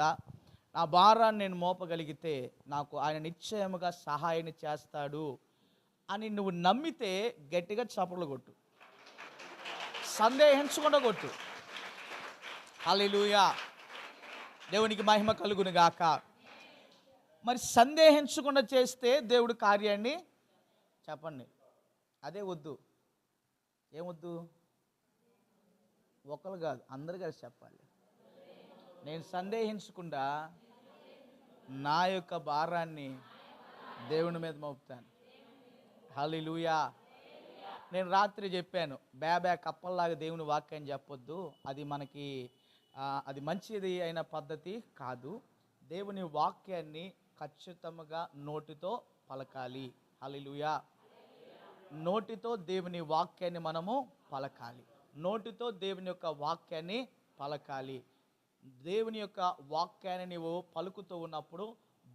నా భారాన్ని నేను మోపగలిగితే నాకు ఆయన నిశ్చయముగా సహాయాన్ని చేస్తాడు అని నువ్వు నమ్మితే గట్టిగా చప్పట్లు కొట్టు, సందేహించకుండా కొట్టు. హల్లెలూయా. దేవునికి మహిమ కలుగును గాక. మరి సందేహించకుండా చేస్తే దేవుడు కార్యాన్ని చెప్పండి, అదే వద్దు. ఏమొద్దు? ఒకరు కాదు, అందరు కలిసి చెప్పాలి. నేను సందేహించకుండా నా యొక్క భారాన్ని దేవుని మీద మోపుతాను. హల్లెలూయా. నేను రాత్రి చెప్పాను, బేబే కప్పల్లాగా దేవుని వాక్యాన్ని చెప్పొద్దు, అది మనకి అది మంచిది అయిన పద్ధతి కాదు. దేవుని వాక్యాన్ని ఖచ్చితంగా నోటితో పలకాలి. హల్లెలూయా. నోటితో దేవుని వాక్యాన్ని మనము పలకాలి. నోటితో దేవుని యొక్క వాక్యాన్ని పలకాలి. దేవుని యొక్క వాక్యాన్ని నీవు పలుకుతూ ఉన్నప్పుడు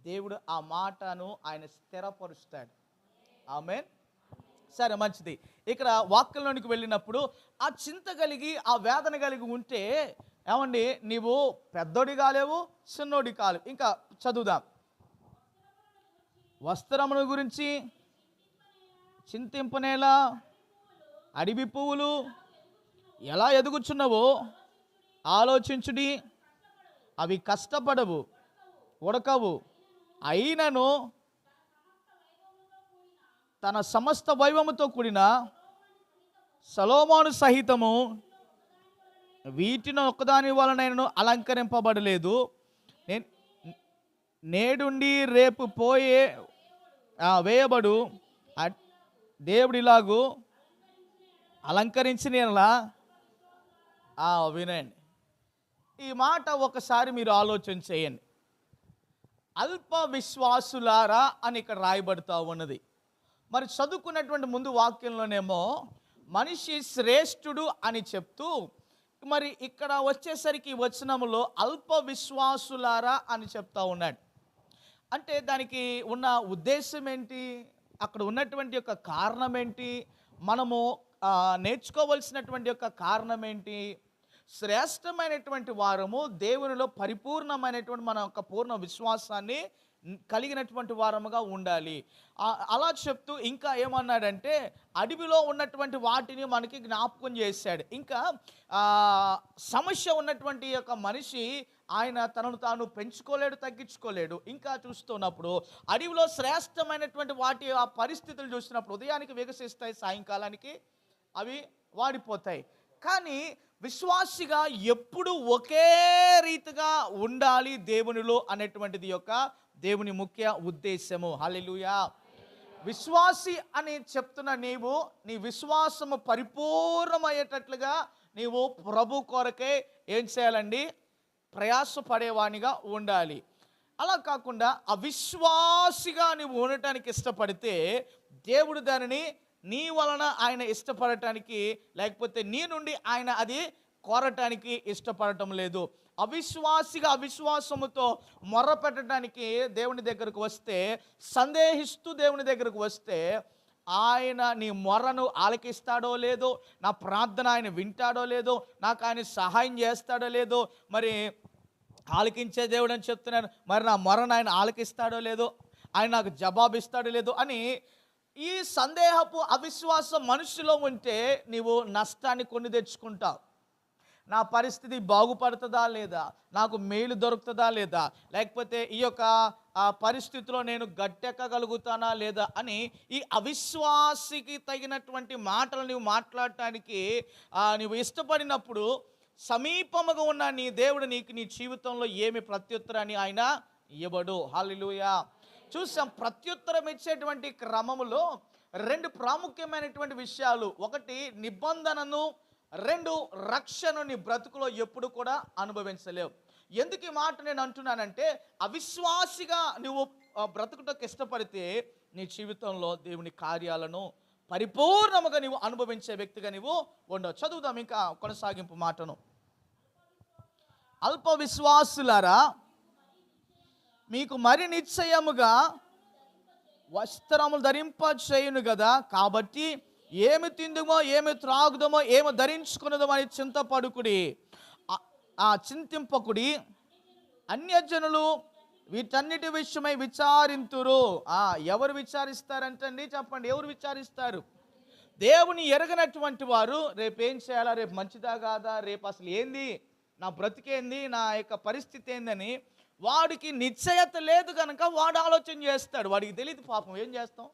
దేవుడు ఆ మాటను ఆయన స్థిరపరుస్తాడు. ఆమేన్. సరే, మంచిది. ఇక్కడ వాక్యంలోనికి వెళ్ళినప్పుడు ఆ చింత కలిగి, ఆ వేదన కలిగి ఉంటే ఏమండి, నీవు పెద్దోడి కాలేవు, చిన్నోడి కాలేవు. ఇంకా చదువుదాం. వస్త్రముల గురించి చింతింపనేలా అడవి పువ్వులు ఎలా ఎదుగుచున్నవో ఆలోచించుడి. అవి కష్టపడవు, ఉడకవు, అయినను తన సమస్త వైభవముతో కూడిన సొలొమోను సహితము వీటిని ఒక్కదాని వలనైనను అలంకరింపబడలేదు. నేడుండి రేపు పోయే వేయబడు దేవుడిలాగు అలంకరించినలా. వినండి, ఈ మాట ఒకసారి మీరు ఆలోచన చేయండి. అల్ప విశ్వాసులారా అని ఇక్కడ రాయబడుతూ ఉన్నది. మరి చదువుకున్నటువంటి ముందు వాక్యంలోనేమో మనిషి శ్రేష్ఠుడు అని చెప్తూ, మరి ఇక్కడ వచ్చేసరికి వచనములో అల్ప విశ్వాసులారా అని చెప్తా ఉన్నాడు. అంటే దానికి ఉన్న ఉద్దేశం ఏంటి? అక్కడ ఉన్నటువంటి యొక్క కారణం ఏంటి? మనము నేర్చుకోవలసినటువంటి యొక్క కారణం ఏంటి? శ్రేష్టమైనటువంటి వారము దేవునిలో పరిపూర్ణమైనటువంటి మన యొక్క పూర్ణ విశ్వాసాన్ని కలిగినటువంటి వారముగా ఉండాలి. అలా చెప్తూ ఇంకా ఏమన్నాడంటే, అడవిలో ఉన్నటువంటి వాటిని మనకి జ్ఞాపకం చేశాడు. ఇంకా సమస్య ఉన్నటువంటి యొక్క మనిషి ఆయన తనను తాను పెంచుకోలేడు, తగ్గించుకోలేడు. ఇంకా చూస్తున్నప్పుడు అడవిలో శ్రేష్టమైనటువంటి వాటి ఆ పరిస్థితులు చూసినప్పుడు ఉదయానికి వికసిస్తాయి, సాయంకాలానికి అవి వాడిపోతాయి. కానీ విశ్వాసిగా ఎప్పుడు ఒకే రీతిగా ఉండాలి దేవునిలో అనేటువంటిది యొక్క దేవుని ముఖ్య ఉద్దేశము. హల్లెలూయా. విశ్వాసి అని చెప్తున్న నీవు నీ విశ్వాసము పరిపూర్ణమయ్యేటట్లుగా నీవు ప్రభు కొరకే ఏం చేయాలండి? ప్రయాసపడేవానిగా ఉండాలి. అలా కాకుండా అవిశ్వాసిగా నీవు ఉండటానికి ఇష్టపడితే దేవుడు దానిని నీ వలన ఆయన ఇష్టపడటానికి, లేకపోతే నీ నుండి ఆయన అది కోరటానికి ఇష్టపడటం లేదు. అవిశ్వాసిగా అవిశ్వాసముతో మొర్ర పెట్టడానికి దేవుని దగ్గరకు వస్తే, సందేహిస్తూ దేవుని దగ్గరకు వస్తే ఆయన నీ మొర్రను ఆలకిస్తాడో లేదో, నా ప్రార్థన ఆయన వింటాడో లేదో, నాకు ఆయన సహాయం చేస్తాడో లేదో, మరి ఆలకించే దేవుడు అని చెప్తున్నాను, మరి నా మొర్రను ఆయన ఆలకిస్తాడో లేదో, ఆయన నాకు జవాబిస్తాడో లేదో అని ఈ సందేహపు అవిశ్వాసం మనుషులో ఉంటే నీవు నష్టాన్ని కొని తెచ్చుకుంటావు. నా పరిస్థితి బాగుపడుతుందా లేదా, నాకు మేలు దొరుకుతుందా లేదా, లేకపోతే ఈ యొక్క పరిస్థితిలో నేను గట్టెక్కగలుగుతానా లేదా అని ఈ అవిశ్వాసికి తగినటువంటి మాటలు నువ్వు మాట్లాడటానికి నువ్వు ఇష్టపడినప్పుడు సమీపముగా ఉన్న నీ దేవుడు నీకు నీ జీవితంలో ఏమి ప్రత్యుత్తరాన్ని ఆయన ఇవ్వడు. హల్లెలూయా. చూసాం, ప్రత్యుత్తరం ఇచ్చేటువంటి క్రమములో రెండు ప్రాముఖ్యమైనటువంటి విషయాలు. ఒకటి నిబంధనను, రెండు రక్షణను నీ బ్రతుకులో ఎప్పుడు కూడా అనుభవించలేవు. ఎందుకు ఈ మాట నేను అంటున్నానంటే, అవిశ్వాసిగా నువ్వు బ్రతుకుటకు ఇష్టపడితే నీ జీవితంలో దేవుని కార్యాలను పరిపూర్ణముగా నీవు అనుభవించే వ్యక్తిగా నీవు ఉండవు. చదువుదాం ఇంకా కొనసాగింపు మాటను. అల్ప విశ్వాసులారా, మీకు మరి నిశ్చయముగా వస్త్రములు ధరింప చేయును కదా, కాబట్టి ఏమి తిందుమో ఏమి త్రాగుదమో ఏమి ధరించుకున్నదో అని చింతపడుకుడి, చింతింపకుడి. అన్యజనులు వీటన్నిటి విషయమై విచారింతురు. ఎవరు విచారిస్తారంటండి? చెప్పండి, ఎవరు విచారిస్తారు? దేవుని ఎరగనటువంటి వారు రేపు ఏం చేయాలా, రేపు మంచిదా కాదా, రేపు అసలు ఏంది, నా బ్రతికేంది, నా యొక్క పరిస్థితి ఏందని వాడికి నిశ్చయత లేదు కనుక వాడు ఆలోచన చేస్తాడు. వాడికి తెలియదు పాపం. ఏం చేస్తాం?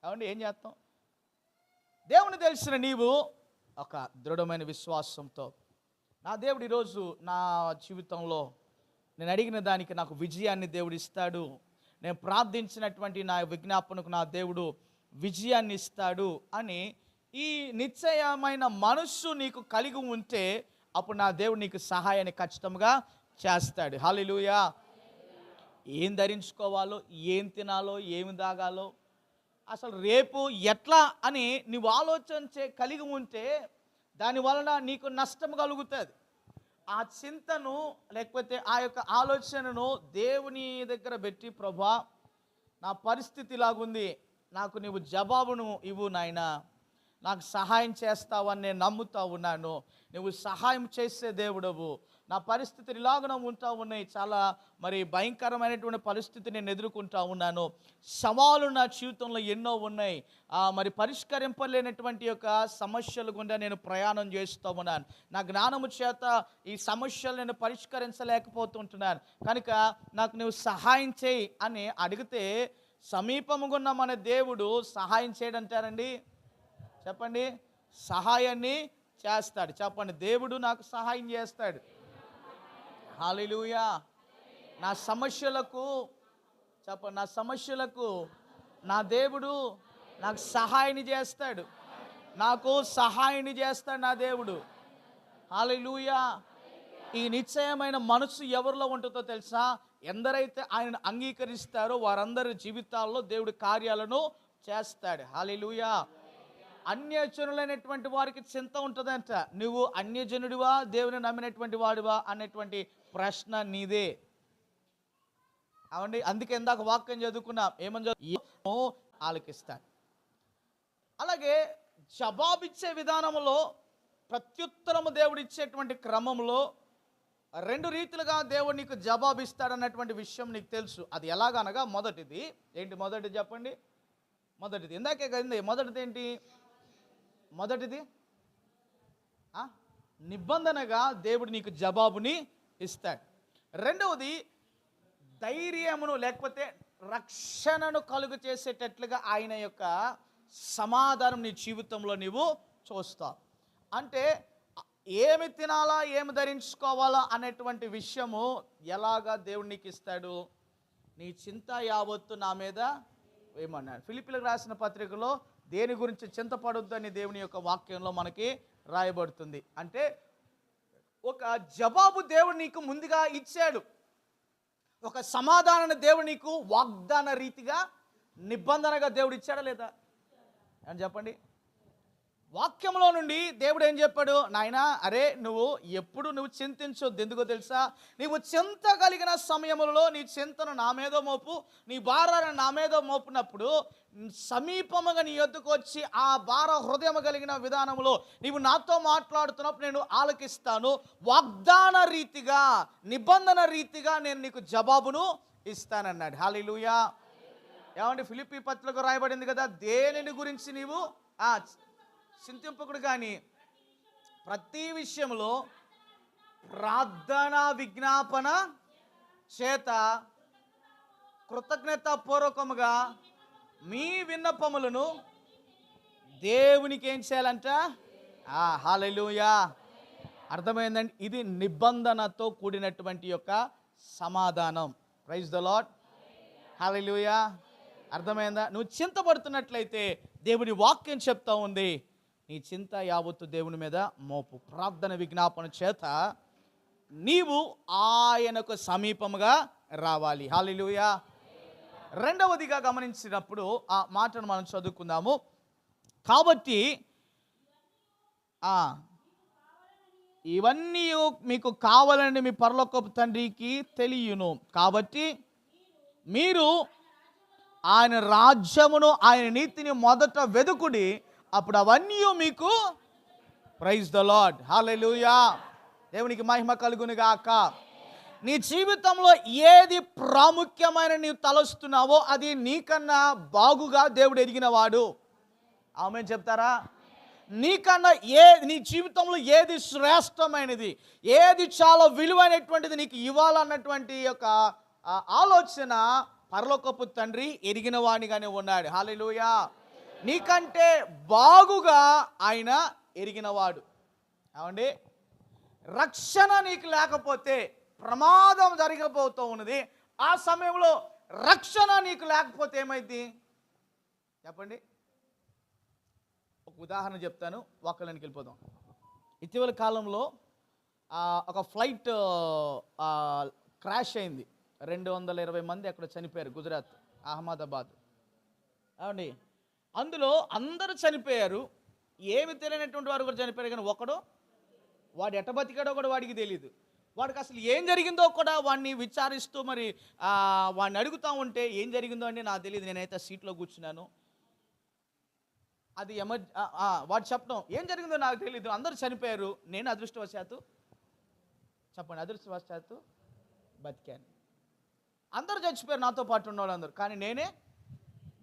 ఏమండి, ఏం చేస్తాం? దేవుని తెలిసిన నీవు ఒక దృఢమైన విశ్వాసంతో, నా దేవుడు ఈరోజు నా జీవితంలో నేను అడిగిన దానికి నాకు విజయాన్ని దేవుడు ఇస్తాడు, నేను ప్రార్థించినటువంటి నా విజ్ఞాపనకు నా దేవుడు విజయాన్ని ఇస్తాడు అని ఈ నిశ్చయమైన మనస్సు నీకు కలిగి ఉంటే అప్పుడు నా దేవుడు నీకు సహాయాన్ని ఖచ్చితంగా చేస్తాడు. హల్లెలూయా. ఏం ధరించుకోవాలో, ఏం తినాలో, ఏమి తాగాలో, అసలు రేపు ఎట్లా అని నువ్వు ఆలోచన కలిగి ఉంటే దాని వలన నీకు నష్టం కలుగుతుంది. ఆ చింతను లేకపోతే ఆ యొక్క ఆలోచనను దేవుని దగ్గర పెట్టి, ప్రభువా నా పరిస్థితి ఇలాగుంది, నాకు నీవు జవాబును ఇవ్వు నాయనా, నాకు సహాయం చేస్తావని నేను నమ్ముతా ఉన్నాను, నువ్వు సహాయం చేసే దేవుడవు, నా పరిస్థితులు ఇలాగనే ఉంటా ఉన్నాయి, చాలా మరి భయంకరమైనటువంటి పరిస్థితి నేను ఎదుర్కొంటా ఉన్నాను, సవాలు నా జీవితంలో ఎన్నో ఉన్నాయి, మరి పరిష్కరింపలేనటువంటి యొక్క సమస్యలు గుండా నేను ప్రయాణం చేస్తూ ఉన్నాను, నా జ్ఞానము చేత ఈ సమస్యలు నేను పరిష్కరించలేకపోతుంటున్నాను కనుక నాకు నువ్వు సహాయం చేయి అని అడిగితే సమీపముగా ఉన్న మన దేవుడు సహాయం చేయడంటారండి? చెప్పండి, సహాయాన్ని చేస్తాడు. చెప్పండి, దేవుడు నాకు సహాయం చేస్తాడు. హల్లెలూయా. నా సమస్యలకు, చెప్పండి, నా సమస్యలకు నా దేవుడు నాకు సహాయాన్ని చేస్తాడు, నాకు సహాయాన్ని చేస్తాడు నా దేవుడు. హల్లెలూయా. ఈ నిశ్చయమైన మనసు ఎవరిలో ఉంటుందో తెలుసా? ఎందరైతే ఆయనను అంగీకరిస్తారో వారందరి జీవితాల్లో దేవుడి కార్యాలను చేస్తాడు. హల్లెలూయా. అన్యజనులైనటువంటి వారికి చింత ఉంటుందంట. నువ్వు అన్యజనుడివా, దేవుని నమ్మినటువంటి వాడివా అనేటువంటి ప్రశ్న నీదే. అవండి, అందుకే ఇందాక వాక్యం చదువుకున్నాం, ఏమని ఆలకిస్తాను. అలాగే జవాబిచ్చే విధానంలో, ప్రత్యుత్తరము దేవుడు ఇచ్చేటువంటి క్రమంలో రెండు రీతిలుగా దేవుడు నీకు జవాబిస్తాడన్నటువంటి విషయం నీకు తెలుసు. అది ఎలాగనగా, మొదటిది ఏంటి? మొదటిది చెప్పండి. మొదటిది ఇందాకే కదండి. మొదటిది ఏంటి? మొదటిది నిబంధనగా దేవుడు నీకు జవాబుని ఇస్తాడు. రెండవది ధైర్యమును లేకపోతే రక్షణను కలుగు చేసేటట్లుగా ఆయన యొక్క సమాధానం నీ జీవితంలో నీవు చూస్తావు. అంటే ఏమి తినాలా, ఏమి ధరించుకోవాలా అనేటువంటి విషయము ఎలాగా దేవుడు నీకు ఇస్తాడు? నీ చింత యావత్తు నా మీద ఏమన్నాడు? ఫిలిప్పీలకు రాసిన పత్రికలో దేని గురించి చింతపడొద్దని దేవుని యొక్క వాక్యంలో మనకి రాయబడుతుంది. అంటే ఒక జవాబు దేవుడు నీకు ముందుగా ఇచ్చాడు, ఒక సమాధానాన్ని దేవుడు నీకు వాగ్దాన రీతిగా నిబంధనగా దేవుడు ఇచ్చాడా లేదా? అని చెప్పండి. వాక్యంలో నుండి దేవుడు ఏం చెప్పాడు? నాయనా, అరే నువ్వు చింతించొద్దు. ఎందుకో తెలుసా? నీవు చింత కలిగిన సమయంలో నీ చింతను నా మీద మోపు, నీ భారాన్ని నా మీద మోపినప్పుడు సమీపముగా నీ యొద్దకు వచ్చి ఆ భార హృదయం కలిగిన విధానంలో నీవు నాతో మాట్లాడుతున్నప్పుడు నేను ఆలకిస్తాను. వాగ్దాన రీతిగా, నిబంధన రీతిగా నేను నీకు జవాబును ఇస్తానన్నాడు. హల్లెలూయా. ఏమంటే ఫిలిప్పీ పత్రికలో రాయబడింది కదా, దేనిని గురించి నీవు చింతింపకుడు, కానీ ప్రతి విషయంలో ప్రార్థన విజ్ఞాపన చేత కృతజ్ఞతాపూర్వకముగా మీ విన్నపములను దేవునికి ఏం చేయాలంట? హల్లెలూయా. అర్థమైందండి? ఇది నిబంధనతో కూడినటువంటి యొక్క సమాధానం. Praise the lord. హల్లెలూయా. అర్థమైందా? నువ్వు చింతపడుతున్నట్లయితే దేవుని వాక్యం చెప్తా ఉంది, నీ చింత యావత్తు దేవుని మీద మోపు. ప్రార్థన విజ్ఞాపన చేత నీవు ఆయనకు సమీపముగా రావాలి. హల్లెలూయా. రెండవదిగా గమనించినప్పుడు ఆ మాటను మనం చదువుకుందాము. కాబట్టి ఇవన్నీ మీకు కావాలని మీ పరలోకపు తండ్రికి తెలియను. కాబట్టి మీరు ఆయన రాజ్యమును, ఆయన నీతిని మొదట వెదుకుడి, అప్పుడు అవన్నీ మీకు. Praise the lord. హల్లెలూయా. దేవునికి మహిమ కలుగును గాక. నీ జీవితంలో ఏది ప్రాముఖ్యమైన నీవు తలస్తున్నావో అది నీకన్నా బాగుగా దేవుడు ఎరిగినవాడు. ఆమేన్ చెప్తారా? నీకన్నా నీ జీవితంలో ఏది శ్రేష్టమైనది, ఏది చాలా విలువైనటువంటిది నీకు ఇవ్వాలన్నటువంటి యొక్క ఆలోచన పరలోకపు తండ్రి ఎరిగిన వాడిగానే ఉన్నాడు. హల్లెలూయా. నీకంటే బాగుగా ఆయన ఎరిగినవాడు. ఏమండి? రక్షణ నీకు లేకపోతే ప్రమాదం జరగబోతూ ఉన్నది. ఆ సమయంలో రక్షణ నీకు లేకపోతే ఏమైంది చెప్పండి? ఒక ఉదాహరణ చెప్తాను, వాక్యానికి వెళ్ళిపోదాం. ఇటీవల కాలంలో ఒక ఫ్లైట్ క్రాష్ అయింది. 220 మంది అక్కడ చనిపోయారు. గుజరాత్, అహ్మదాబాద్. ఏమండి? అందులో అందరూ చనిపోయారు. ఏమి తెలియనటువంటి వారు కూడా చనిపోయారు. కానీ వాడు ఎట బతికాడో కూడా వాడికి తెలియదు. వాడికి అసలు ఏం జరిగిందో కూడా వాడిని విచారిస్తూ మరి వాడిని అడుగుతూ ఉంటే ఏం జరిగిందో అంటే నాకు తెలియదు, నేనైతే సీట్లో కూర్చున్నాను. అది వాడు చెప్పడం ఏం జరిగిందో నాకు తెలియదు, అందరూ చనిపోయారు, నేను అదృష్టవశాత్తు బతికాను. అందరూ చచ్చిపోయారు నాతో పాటు ఉన్న వాళ్ళందరూ, కానీ నేనే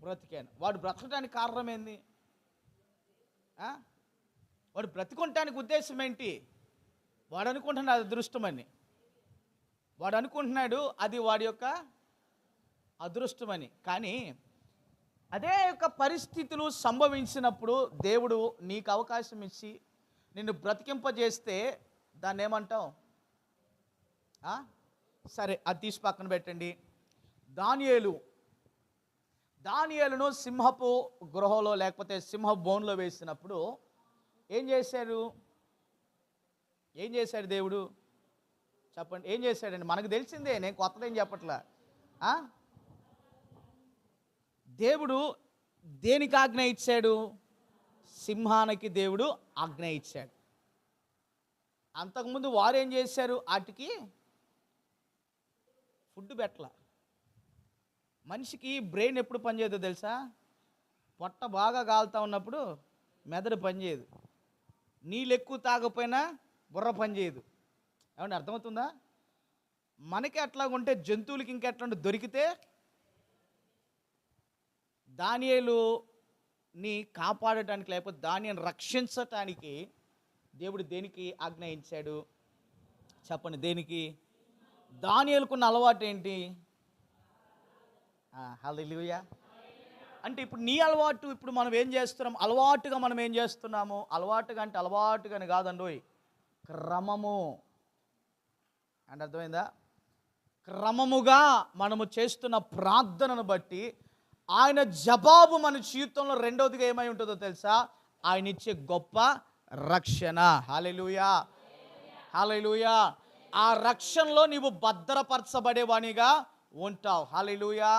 బ్రతికాను. వాడు బ్రతకడానికి కారణం ఏంది? వాడు బ్రతికుంటానికి ఉద్దేశం ఏంటి? వాడు అనుకుంటున్నాడు అది అదృష్టమని. వాడు అనుకుంటున్నాడు అది వాడి యొక్క అదృష్టమని. కానీ అదే యొక్క పరిస్థితులు సంభవించినప్పుడు దేవుడు నీకు అవకాశం ఇచ్చి నిన్ను బ్రతికింపజేస్తే దాన్ని ఏమంటావు? సరే, అది తీసి పక్కన పెట్టండి. దానియేలును సింహపు గృహంలో లేకపోతే సింహ బోన్లో వేసినప్పుడు ఏం చేశాడు దేవుడు? చెప్పండి, ఏం చేశాడండి? మనకు తెలిసిందే, నేను కొత్తదేం చెప్పట్లా. దేవుడు దేనికి ఆజ్ఞ ఇచ్చాడు? సింహానికి దేవుడు ఆజ్ఞ ఇచ్చాడు. అంతకుముందు వారు ఏం చేశారు? వాటికి ఫుడ్ పెట్టల. మనిషికి బ్రెయిన్ ఎప్పుడు పనిచేయదో తెలుసా? పొట్ట బాగా కాలుతా ఉన్నప్పుడు మెదడు పనిచేయదు. నీళ్ళు ఎక్కువ తాగకపోయినా బుర్ర పనిచేయదు. ఏమంటే అర్థమవుతుందా? మనకి అట్లాగుంటే జంతువులకి ఇంకెట్లా దొరికితే దానియేలుని కాపాడటానికి లేకపోతే దానిని రక్షించటానికి దేవుడు దేనికి ఆజ్ఞయించాడు? చెప్పండి, దేనికి? దానియేలుకున్న అలవాటు ఏంటి? హల్లెలూయా. అంటే ఇప్పుడు నీ అలవాటు, ఇప్పుడు మనం ఏం చేస్తున్నాం? అలవాటుగా మనం ఏం చేస్తున్నాము? అలవాటుగాని కాదండోయ్, క్రమము అంటే అర్థమైందా? క్రమముగా మనము చేస్తున్న ప్రార్థనను బట్టి ఆయన జవాబు మన జీవితంలో రెండవదిగా ఏమై ఉంటుందో తెలుసా? ఆయన ఇచ్చే గొప్ప రక్షణ. హల్లెలూయా, హల్లెలూయా. ఆ రక్షణలో నీవు భద్రపరచబడేవానిగా ఉంటావు. హల్లెలూయా.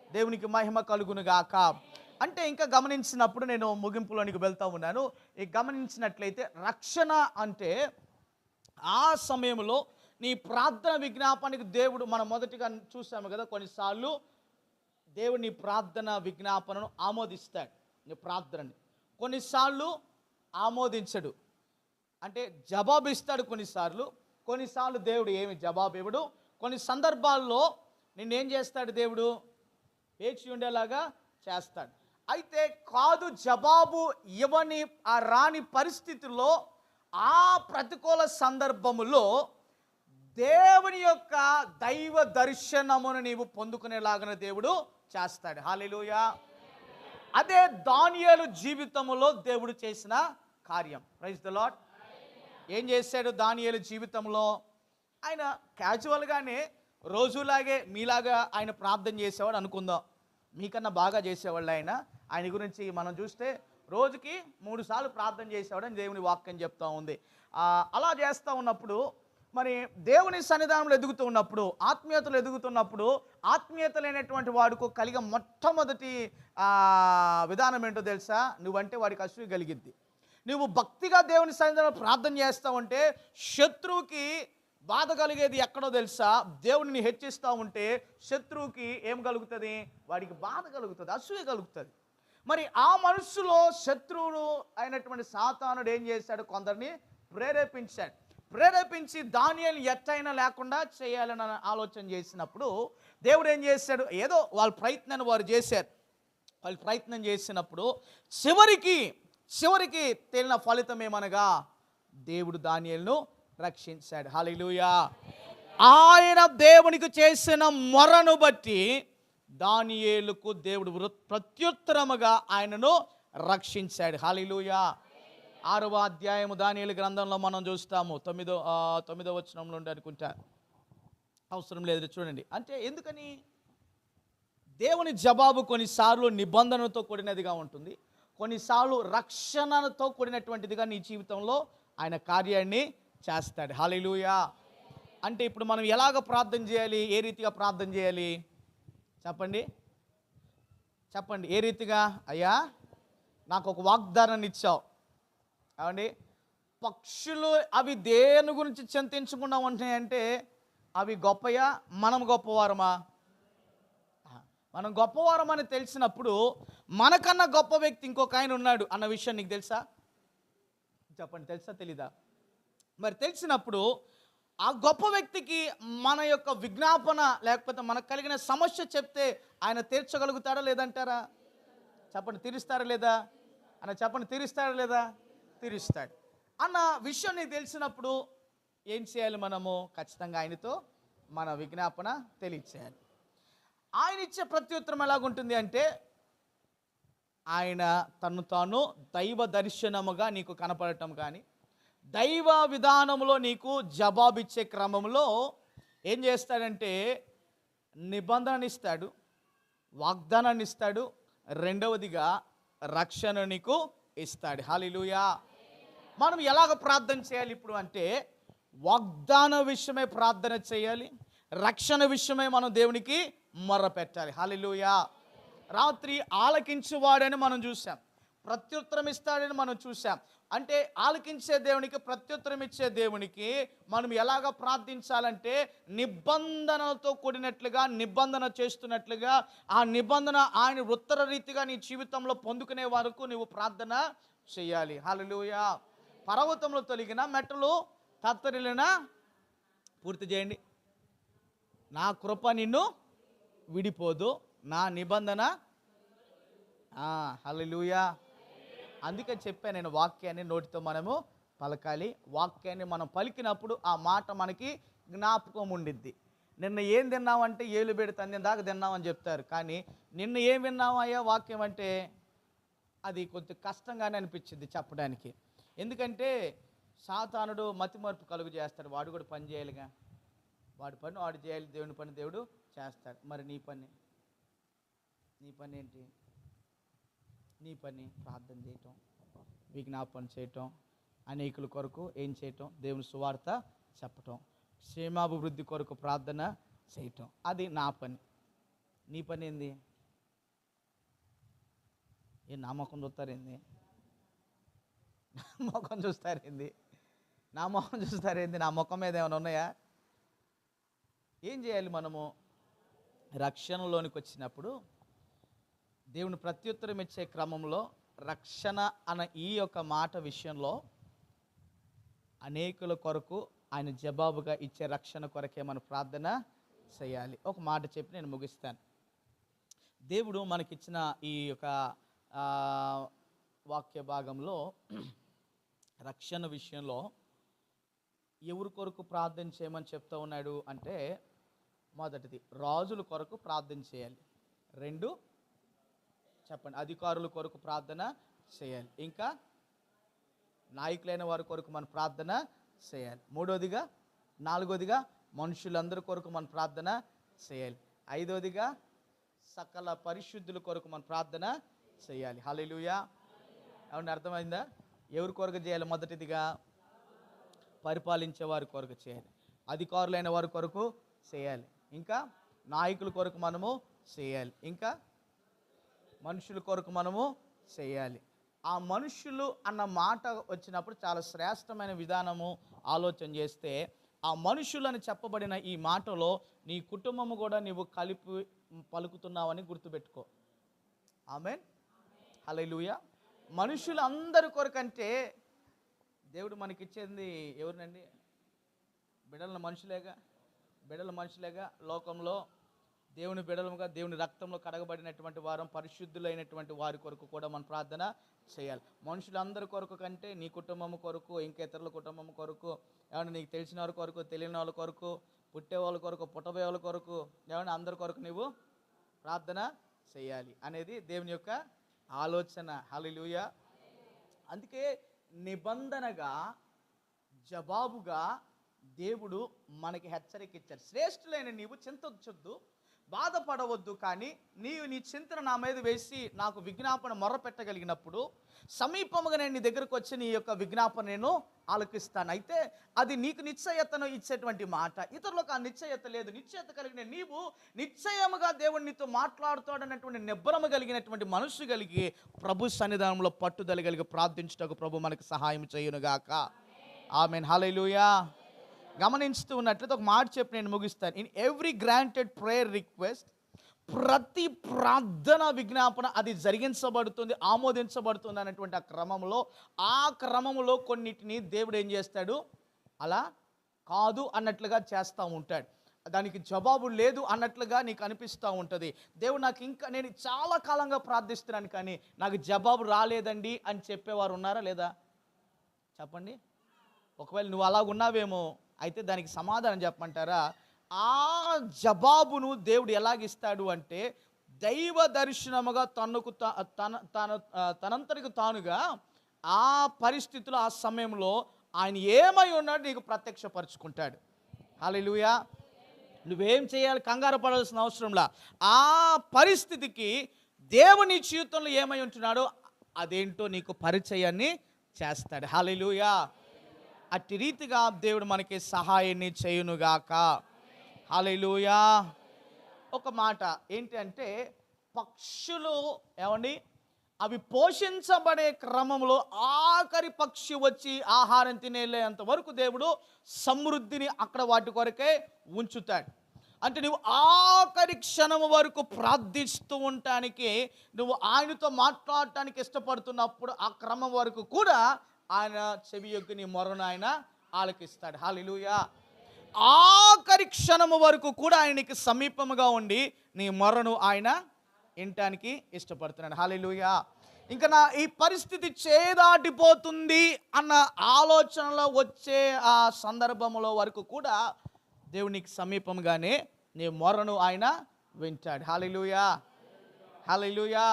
దేవునికి మహిమ కలుగును గాక. అంటే ఇంకా గమనించినప్పుడు నేను ముగింపులోనికి వెళ్తా ఉన్నాను. ఈ గమనించినట్లయితే రక్షణ అంటే ఆ సమయంలో నీ ప్రార్థన విజ్ఞాపనకి దేవుడు, మనం మొదటిగా చూసాము కదా, కొన్నిసార్లు దేవుడు నీ ప్రార్థన విజ్ఞాపనను ఆమోదిస్తాడు, నీ ప్రార్థనని. కొన్నిసార్లు ఆమోదించడు, అంటే జవాబు ఇస్తాడు కొన్నిసార్లు దేవుడు ఏమి జవాబు ఇవ్వడు. కొన్ని సందర్భాల్లో నిన్నేం చేస్తాడు దేవుడు, వేచి ఉండేలాగా చేస్తాడు. అయితే కాదు, జవాబు ఇవ్వని ఆ రాని పరిస్థితుల్లో, ఆ ప్రతికూల సందర్భములో దేవుని యొక్క దైవ దర్శనమును నీవు పొందుకునేలాగా దేవుడు చేస్తాడు. హల్లెలూయా. అదే దానియేలు జీవితంలో దేవుడు చేసిన కార్యం. Praise the Lord. ఏం చేశాడు దానియేలు జీవితంలో? ఆయన క్యాజువల్గానే రోజులాగే మీలాగా ఆయన ప్రార్థన చేసేవాడు అనుకుందాం. మీకన్నా బాగా చేసేవాళ్ళు ఆయన గురించి మనం చూస్తే రోజుకి 3 సార్లు ప్రార్థన చేసేవాడని దేవుని వాక్యం చెప్తా ఉంది. అలా చేస్తూ ఉన్నప్పుడు, మరి దేవుని సన్నిధానంలో ఎదుగుతూ ఉన్నప్పుడు, ఆత్మీయతలు ఎదుగుతున్నప్పుడు, ఆత్మీయత లేనటువంటి వాడికి కలిగే మొట్టమొదటి విధానం ఏంటో తెలుసా? నువ్వంటే వాడికి అసూయ కలిగిద్ది. నువ్వు భక్తిగా దేవుని సన్నిధానంలో ప్రార్థన చేస్తావంటే శత్రువుకి బాధ కలిగేది ఎక్కడో తెలుసా? దేవుడిని హెచ్చిస్తూ ఉంటే శత్రువుకి ఏం కలుగుతుంది? వాడికి బాధ కలుగుతుంది, అసూయ కలుగుతుంది. మరి ఆ మనస్సులో శత్రువులు అయినటువంటి సాతానుడు ఏం చేశాడు? కొందరిని ప్రేరేపించి దానియేలు ఎట్టయినా లేకుండా చేయాలని ఆలోచన చేసినప్పుడు దేవుడు ఏం చేశాడు? ఏదో వాళ్ళ ప్రయత్నాన్ని వారు చేశారు. వాళ్ళు ప్రయత్నం చేసినప్పుడు చివరికి తేలిన ఫలితం ఏమనగా దేవుడు దానియేలును రక్షించాడు. హల్లెలూయా. ఆయన దేవునికి చేసిన మొరను బట్టి దానియేలుకు దేవుడు ప్రత్యుత్తరముగా ఆయనను రక్షించాడు. హల్లెలూయా. 6వ అధ్యాయము దానియేలు గ్రంథంలో మనం చూస్తాము. 9వ వచనం నుండి అనుకుంటా, అవసరం లేదు చూడండి. అంటే ఎందుకని? దేవుని జవాబు కొన్నిసార్లు నిబంధనతో కూడినదిగా ఉంటుంది, కొన్నిసార్లు రక్షణతో కూడినటువంటిదిగా నీ జీవితంలో ఆయన కార్యాన్ని చేస్తాడు. హల్లెలూయా. అంటే ఇప్పుడు మనం ఎలాగ ప్రార్థన చేయాలి? ఏ రీతిగా ప్రార్థన చేయాలి? చెప్పండి ఏ రీతిగా? అయ్యా, నాకు ఒక వాగ్దానాన్ని ఇచ్చావు. అవండి, పక్షులు అవి దేని గురించి చింతించకుండా ఉంటున్నాయంటే అవి గొప్పయా, మనం గొప్పవారమా? మనం గొప్పవారం అని తెలిసినప్పుడు మనకన్నా గొప్ప వ్యక్తి ఇంకొక ఆయన ఉన్నాడు అన్న విషయం నీకు తెలుసా? చెప్పండి, తెలుసా తెలీదా? మరి తెలిసినప్పుడు ఆ గొప్ప వ్యక్తికి మన యొక్క విజ్ఞాపన లేకపోతే మనకు కలిగిన సమస్య చెప్తే ఆయన తీర్చగలుగుతాడా లేదంటారా? చెప్పండి, తీరుస్తారా లేదా? చెప్పండి, తీరుస్తాడా లేదా? తీరుస్తాడు అన్న విషయం నీకు తెలిసినప్పుడు ఏం చేయాలి? మనము ఖచ్చితంగా ఆయనతో మన విజ్ఞాపన తెలియచేయాలి. ఆయన ఇచ్చే ప్రత్యుత్తరం ఎలాగుంటుంది అంటే, ఆయన తను తాను దైవ దర్శనముగా నీకు కనపడటం కానీ, దైవ విధానంలో నీకు జవాబిచ్చే క్రమంలో ఏం చేస్తాడంటే నిబంధనని ఇస్తాడు, వాగ్దానాన్ని ఇస్తాడు, రెండవదిగా రక్షణ నీకు ఇస్తాడు. హల్లెలూయా. మనం ఎలాగ ప్రార్థన చేయాలి ఇప్పుడు అంటే, వాగ్దాన విషయమే ప్రార్థన చేయాలి, రక్షణ విషయమే మనం దేవునికి మొర్ర పెట్టాలి. హల్లెలూయా. రాత్రి ఆలకించువాడని మనం చూసాం, ప్రత్యుత్తరం ఇస్తాడని మనం చూసాం. అంటే ఆలకించే దేవునికి, ప్రత్యుత్తరం ఇచ్చే దేవునికి మనం ఎలాగ ప్రార్థించాలంటే నిబంధనలతో కూడినట్లుగా, నిబంధన చేస్తున్నట్లుగా, ఆ నిబంధన ఆయన ఉత్తర రీతిగా నీ జీవితంలో పొందుకునే వరకు నువ్వు ప్రార్థన చేయాలి. హల్లెలూయా. పర్వతంలో తొలగిన మెట్టలు తత్తరిలిన, పూర్తి చేయండి, నా కృప నిన్ను విడిపోదు, నా నిబంధన. హల్లెలూయా. అందుకే చెప్పాను నేను, వాక్యాన్ని నోటితో మనము పలకాలి. వాక్యాన్ని మనం పలికినప్పుడు ఆ మాట మనకి జ్ఞాపకం ఉండిద్ది. నిన్న ఏం తిన్నామంటే ఏలు పెడితే అన్ని దాకా తిన్నామని చెప్తారు, కానీ నిన్న ఏం విన్నామయ్యా వాక్యం అంటే అది కొంచెం కష్టంగానే అనిపించింది చెప్పడానికి. ఎందుకంటే సాతానుడు మతిమరుపు కలుగు చేస్తాడు. వాడు కూడా పని చేయాలిగా, వాడి పని వాడు చేయాలి, దేవుని పని దేవుడు చేస్తాడు. మరి నీ పని ఏంటి? నీ పని ప్రార్థన చేయటం, విజ్ఞాపన చేయటం, అనేకుల కొరకు ఏం చేయటం? దేవుని సువార్త చెప్పటం, క్షేమాభివృద్ధి కొరకు ప్రార్థన చేయటం. అది నా పని. నీ పని ఏంది? ఏ నా ముఖం చూస్తారేంది, నా ముఖం చూస్తారేంది, నా ముఖం చూస్తారేంది, నా ముఖం మీద ఏమైనా ఉన్నాయా? ఏం చేయాలి మనము? రక్షణలోనికి వచ్చినప్పుడు దేవుని ప్రత్యుత్తరం ఇచ్చే క్రమంలో రక్షణ అన్న ఈ యొక్క మాట విషయంలో అనేకుల కొరకు ఆయన జవాబుగా ఇచ్చే రక్షణ కొరకే మనం ప్రార్థన చేయాలి. ఒక మాట చెప్పి నేను ముగిస్తాను. దేవుడు మనకిచ్చిన ఈ యొక్క వాక్య భాగంలో రక్షణ విషయంలో ఎవరి కొరకు ప్రార్థన చేయమని చెప్తూ ఉన్నాడు అంటే, మొదటిది రాజుల కొరకు ప్రార్థన చేయాలి. 2 చెప్పండి, అధికారుల కొరకు ప్రార్థన చేయాలి. ఇంకా నాయకులైన వారి కొరకు మనం ప్రార్థన చేయాలి. 4వదిగా మనుషులందరి కొరకు మనం ప్రార్థన చేయాలి. 5వదిగా సకల పరిశుద్ధుల కొరకు మనం ప్రార్థన చేయాలి. హల్లెలూయా. ఏమన్నా అర్థమైందా? ఎవరి కొరకు చేయాలి? మొదటిదిగా పరిపాలించే వారి కొరకు చేయాలి, అధికారులైన వారి కొరకు చేయాలి, ఇంకా నాయకుల కొరకు మనము చేయాలి, ఇంకా మనుషుల కొరకు మనము చేయాలి. ఆ మనుషులు అన్న మాట వచ్చినప్పుడు చాలా శ్రేష్టమైన విధానము ఆలోచన చేస్తే, ఆ మనుషులని చెప్పబడిన ఈ మాటలో నీ కుటుంబము కూడా నీవు కలిపి పలుకుతున్నావని గుర్తుపెట్టుకో. ఆమేన్, హల్లెలూయా. మనుషులందరి కొరకంటే దేవుడు మనకిచ్చేది ఎవరినండి? బిడ్డల మనుషులేగా. లోకంలో దేవుని బిడ్డలుగా, దేవుని రక్తంలో కడగబడినటువంటి వారం, పరిశుద్ధులైనటువంటి వారి కొరకు కూడా మనం ప్రార్థన చేయాలి. మనుషులందరి కొరకు కంటే నీ కుటుంబం కొరకు, ఇంకా ఇతరుల కుటుంబం కొరకు, ఏమన్నా నీకు తెలిసిన వారి కొరకు, తెలియని వాళ్ళ కొరకు, పుట్టే వాళ్ళ కొరకు, పుట్టబోయే వాళ్ళ కొరకు, ఏమన్నా అందరి కొరకు నీవు ప్రార్థన చేయాలి అనేది దేవుని యొక్క ఆలోచన. హల్లెలూయా. అందుకే నిబంధనగా జవాబుగా దేవుడు మనకి హెచ్చరిక ఇచ్చారు. శ్రేష్ఠులైన నీవు చింతించొద్దు, బాధపడవద్దు, కానీ నీవు నీ చింతన నా మీద వేసి నాకు విజ్ఞాపన మొర్ర పెట్టగలిగినప్పుడు సమీపముగా నేను నీ దగ్గరకు వచ్చి నీ యొక్క విజ్ఞాపన నేను ఆలకిస్తాను. అయితే అది నీకు నిశ్చయతను ఇచ్చేటువంటి మాట, ఇతరులకు ఆ నిశ్చయత లేదు. నిశ్చయత కలిగిన నీవు నిశ్చయముగా దేవుడు నీతో మాట్లాడుతాడన్నటువంటి నిబ్బరము కలిగినటువంటి మనసు కలిగి ప్రభు సన్నిధానంలో పట్టుదల కలిగి ప్రార్థించుటకు ప్రభు మనకు సహాయం చేయునుగాక. ఆమేన్, హల్లెలూయా. గమనించుతూ ఉన్నట్లయితే ఒక మాట చెప్పి నేను ముగిస్తాను. In every granted prayer request, ప్రతి ప్రార్థన విజ్ఞాపన అది జరిగించబడుతుంది, ఆమోదించబడుతుంది అనేటువంటి ఆ క్రమంలో కొన్నిటిని దేవుడు ఏం చేస్తాడు? అలా కాదు అన్నట్లుగా చేస్తూ ఉంటాడు. దానికి జవాబు లేదు అన్నట్లుగా నీకు అనిపిస్తూ ఉంటుంది. దేవుడు నేను చాలా కాలంగా ప్రార్థిస్తున్నాను కానీ నాకు జవాబు రాలేదండి అని చెప్పేవారు ఉన్నారా లేదా? చెప్పండి. ఒకవేళ నువ్వు అలా ఉన్నావేమో, అయితే దానికి సమాధానం చెప్పమంటారా? ఆ జవాబును దేవుడు ఎలాగిస్తాడు అంటే, దైవ దర్శనముగా తనంతటికి తానుగా ఆ పరిస్థితుల్లో, ఆ సమయంలో ఆయన ఏమై ఉన్నాడు నీకు ప్రత్యక్షపరుచుకుంటాడు. హల్లెలూయా. నువ్వేం చేయాలి? కంగారు పడాల్సిన అవసరంలా. ఆ పరిస్థితికి దేవుని జీవితంలో ఏమై ఉంటున్నాడో అదేంటో నీకు పరిచయాన్ని చేస్తాడు. హల్లెలూయా. అట్టి రీతిగా దేవుడు మనకి సహాయాన్ని చేయునుగాక. హల్లెలూయా. ఒక మాట ఏంటి అంటే, పక్షులు ఏమండి, అవి పోషించబడే క్రమంలో ఆఖరి పక్షి వచ్చి ఆహారం తినేంత వరకు దేవుడు సమృద్ధిని అక్కడ వాటి కొరకే ఉంచుతాడు. అంటే నువ్వు ఆఖరి క్షణం వరకు ప్రార్థిస్తూ ఉండటానికి, నువ్వు ఆయనతో మాట్లాడటానికి ఇష్టపడుతున్నప్పుడు ఆ క్రమం వరకు కూడా ఆయన చెవి యొగ్గి నీ మొరను ఆయన ఆలకిస్తాడు. హల్లెలూయా. ఆఖరి క్షణము వరకు కూడా ఆయనకి సమీపముగా ఉండి నీ మొరను ఆయన వినటానికి ఇష్టపడుతున్నాడు. హల్లెలూయా. ఇంకా నా ఈ పరిస్థితి చేదాటిపోతుంది అన్న ఆలోచనలో వచ్చే ఆ సందర్భంలో వరకు కూడా దేవునికి సమీపంగానే నీ మొరను ఆయన వింటాడు. హల్లెలూయా. హల్లెలూయా.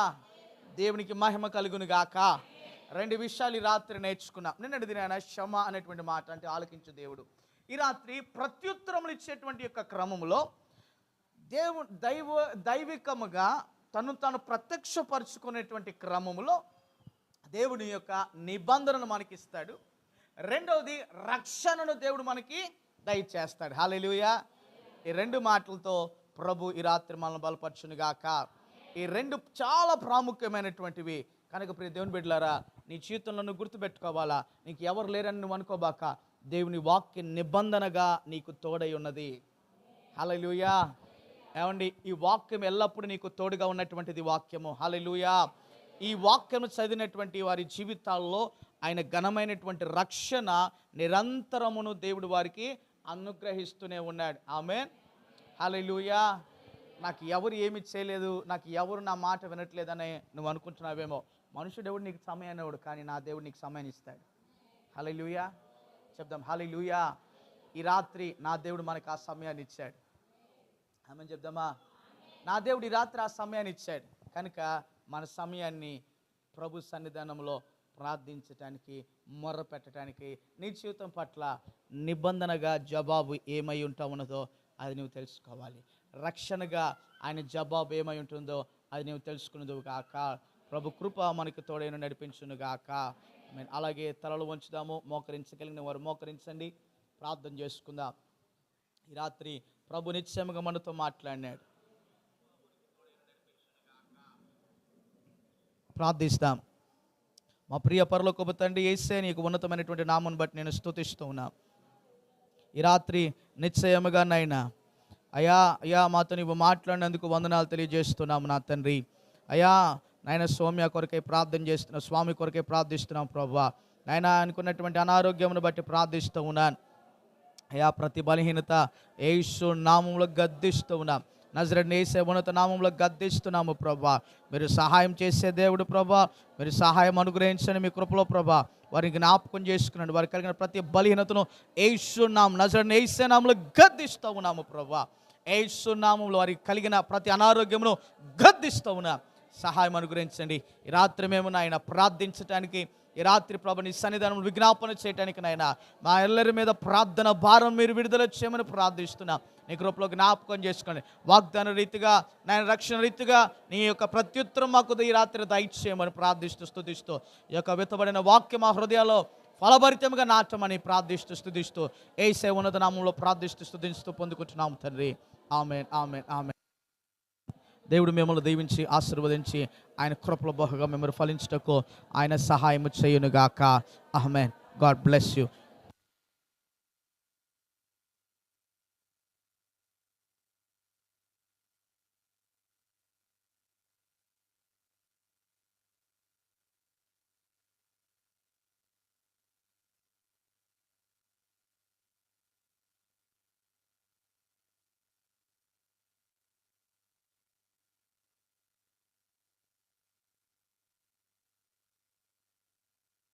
దేవునికి మహిమ కలుగును గాక. 2 విషయాలు ఈ రాత్రి నేర్చుకున్నాం. నిన్నటి దినాన క్షమ అనేటువంటి మాట అంటే ఆలకించు దేవుడు. ఈ రాత్రి ప్రత్యుత్తరములు ఇచ్చేటువంటి యొక్క క్రమంలో దైవికముగా తను ప్రత్యక్షపరుచుకునేటువంటి క్రమంలో దేవుని యొక్క నిబంధనను మనకి ఇస్తాడు. రెండవది, రక్షణను దేవుడు మనకి దయచేస్తాడు. హల్లెలూయా. ఈ 2 మాటలతో ప్రభు ఈ రాత్రి మనల్ని బలపరచునుగాక. ఈ 2 చాలా ప్రాముఖ్యమైనటువంటివి. కనుక ప్రియ దేవుని బిడ్డలారా, నీ జీవితంలో నువ్వు గుర్తుపెట్టుకోవాలా, నీకు ఎవరు లేరని నువ్వు అనుకోబాక. దేవుని వాక్య నిబంధనగా నీకు తోడై ఉన్నది. హల్లెలూయా. ఏమండి, ఈ వాక్యం ఎల్లప్పుడూ నీకు తోడుగా ఉన్నటువంటిది వాక్యము. హల్లెలూయా. ఈ వాక్యము చదివినటువంటి వారి జీవితాల్లో ఆయన ఘనమైనటువంటి రక్షణ నిరంతరమును దేవుడు వారికి అనుగ్రహిస్తూనే ఉన్నాడు. ఆమేన్. హల్లెలూయా. నాకు ఎవరు ఏమి చేయలేదు, నాకు ఎవరు నా మాట వినట్లేదని నువ్వు అనుకుంటున్నావేమో. మనుషుడు ఎవడు నీకు సమయాన్ని ఇవ్వడు, కానీ నా దేవుడు నీకు సమయాన్ని ఇస్తాడు. హల్లెలూయా. చెప్దాం హల్లెలూయా. ఈ రాత్రి నా దేవుడు మనకు ఆ సమయాన్ని ఇచ్చాడు. ఆమేన్ చెప్దామా. నా దేవుడు ఈ రాత్రి ఆ సమయాన్ని ఇచ్చాడు. కనుక మన సమయాన్ని ప్రభు సన్నిధానంలో ప్రార్థించటానికి, మొర్ర పెట్టడానికి, నీ జీవితం పట్ల నిబంధనగా జవాబు ఏమై ఉంటా ఉన్నదో అది నువ్వు తెలుసుకోవాలి. రక్షణగా ఆయన జవాబు ఏమై ఉంటుందో అది నువ్వు తెలుసుకున్నది గాక. ప్రభు కృప మనకు తోడైన నడిపించును గాక. అలాగే తలలు వంచుదాము. మోకరించగలిగిన వారు మోకరించండి. ప్రార్థన చేసుకుందాం. ఈ రాత్రి ప్రభు నిత్యముగా మనతో మాట్లాడినాడు. ప్రార్థిస్తాం. మా ప్రియ పరలోకపు తండ్రి యేసే, నీకు ఉన్నతమైనటువంటి నామం బట్టి నేను స్తుతిస్తూ ఉన్నా. ఈ రాత్రి నిశ్చయముగా నైనా అయ్యా మాతో నీవు మాట్లాడినందుకు వందనాలు తెలియజేస్తున్నాము నా తండ్రి. అయ్యా నాయన సౌమ్య కొరకై ప్రార్థన చేస్తున్నాం, స్వామి కొరకై ప్రార్థిస్తున్నాం ప్రభువా. నాయన అనుకున్నటువంటి అనారోగ్యమును బట్టి ప్రార్థిస్తూ ఉన్నాను అయ్యా. ప్రతి బలహీనత యేసు నామములో గద్దిస్తూ ఉన్నాం. నజరేయుడైన యేసే ఉన్నత నామములో గద్దిస్తున్నాము ప్రభువా. మీరు సహాయం చేసే దేవుడు ప్రభువా. మీరు సహాయం అనుగ్రహించండి మీ కృపలో ప్రభువా. వారికి జ్ఞాపకం చేసుకున్నాడు. వారికి కలిగిన ప్రతి బలహీనతను యేసు నామం, నజరేయుడైన యేసే నామములో గద్దిస్తూ ఉన్నాము ప్రభువా. యేసు నామములో వారికి కలిగిన ప్రతి అనారోగ్యమును గద్దిస్తూ ఉన్నా. సహాయం అనుగ్రహించండి. ఈ రాత్రి మేము నాయన ప్రార్థించడానికి, ఈ రాత్రి ప్రభు నీ సన్నిధానం విజ్ఞాపన చేయడానికి నాయన మా ఎల్లరి మీద ప్రార్థన భారం మీరు విడుదల చేయమని ప్రార్థిస్తున్నా. నీ కృపలో జ్ఞాపకం చేసుకోండి. వాగ్దాన రీతిగా నాయన రక్షణ రీతిగా నీ యొక్క ప్రత్యుత్తరం మాకు ఈ రాత్రి దయచేయమని ప్రార్థిస్తూ స్తుతిస్తూ ఈ యొక్క విత్తబడిన వాక్యం మా హృదయాల్లో ఫలభరితంగా నాటమని ప్రార్థిస్తూ స్తుతిస్తూ యేసే ఉన్నత నామంలో ప్రార్థిస్తూ స్తుతిస్తూ పొందుకుంటున్నాము తండ్రి. ఆమేన్, ఆమేన్, ఆమేన్. దేవుడు మిమ్మల్ని దీవించి ఆశీర్వదించి ఆయన కృపలో బహుగా మిమ్మల్ని ఫలించుటకు ఆయన సహాయం చేయునుగాక. ఆమేన్. God bless you.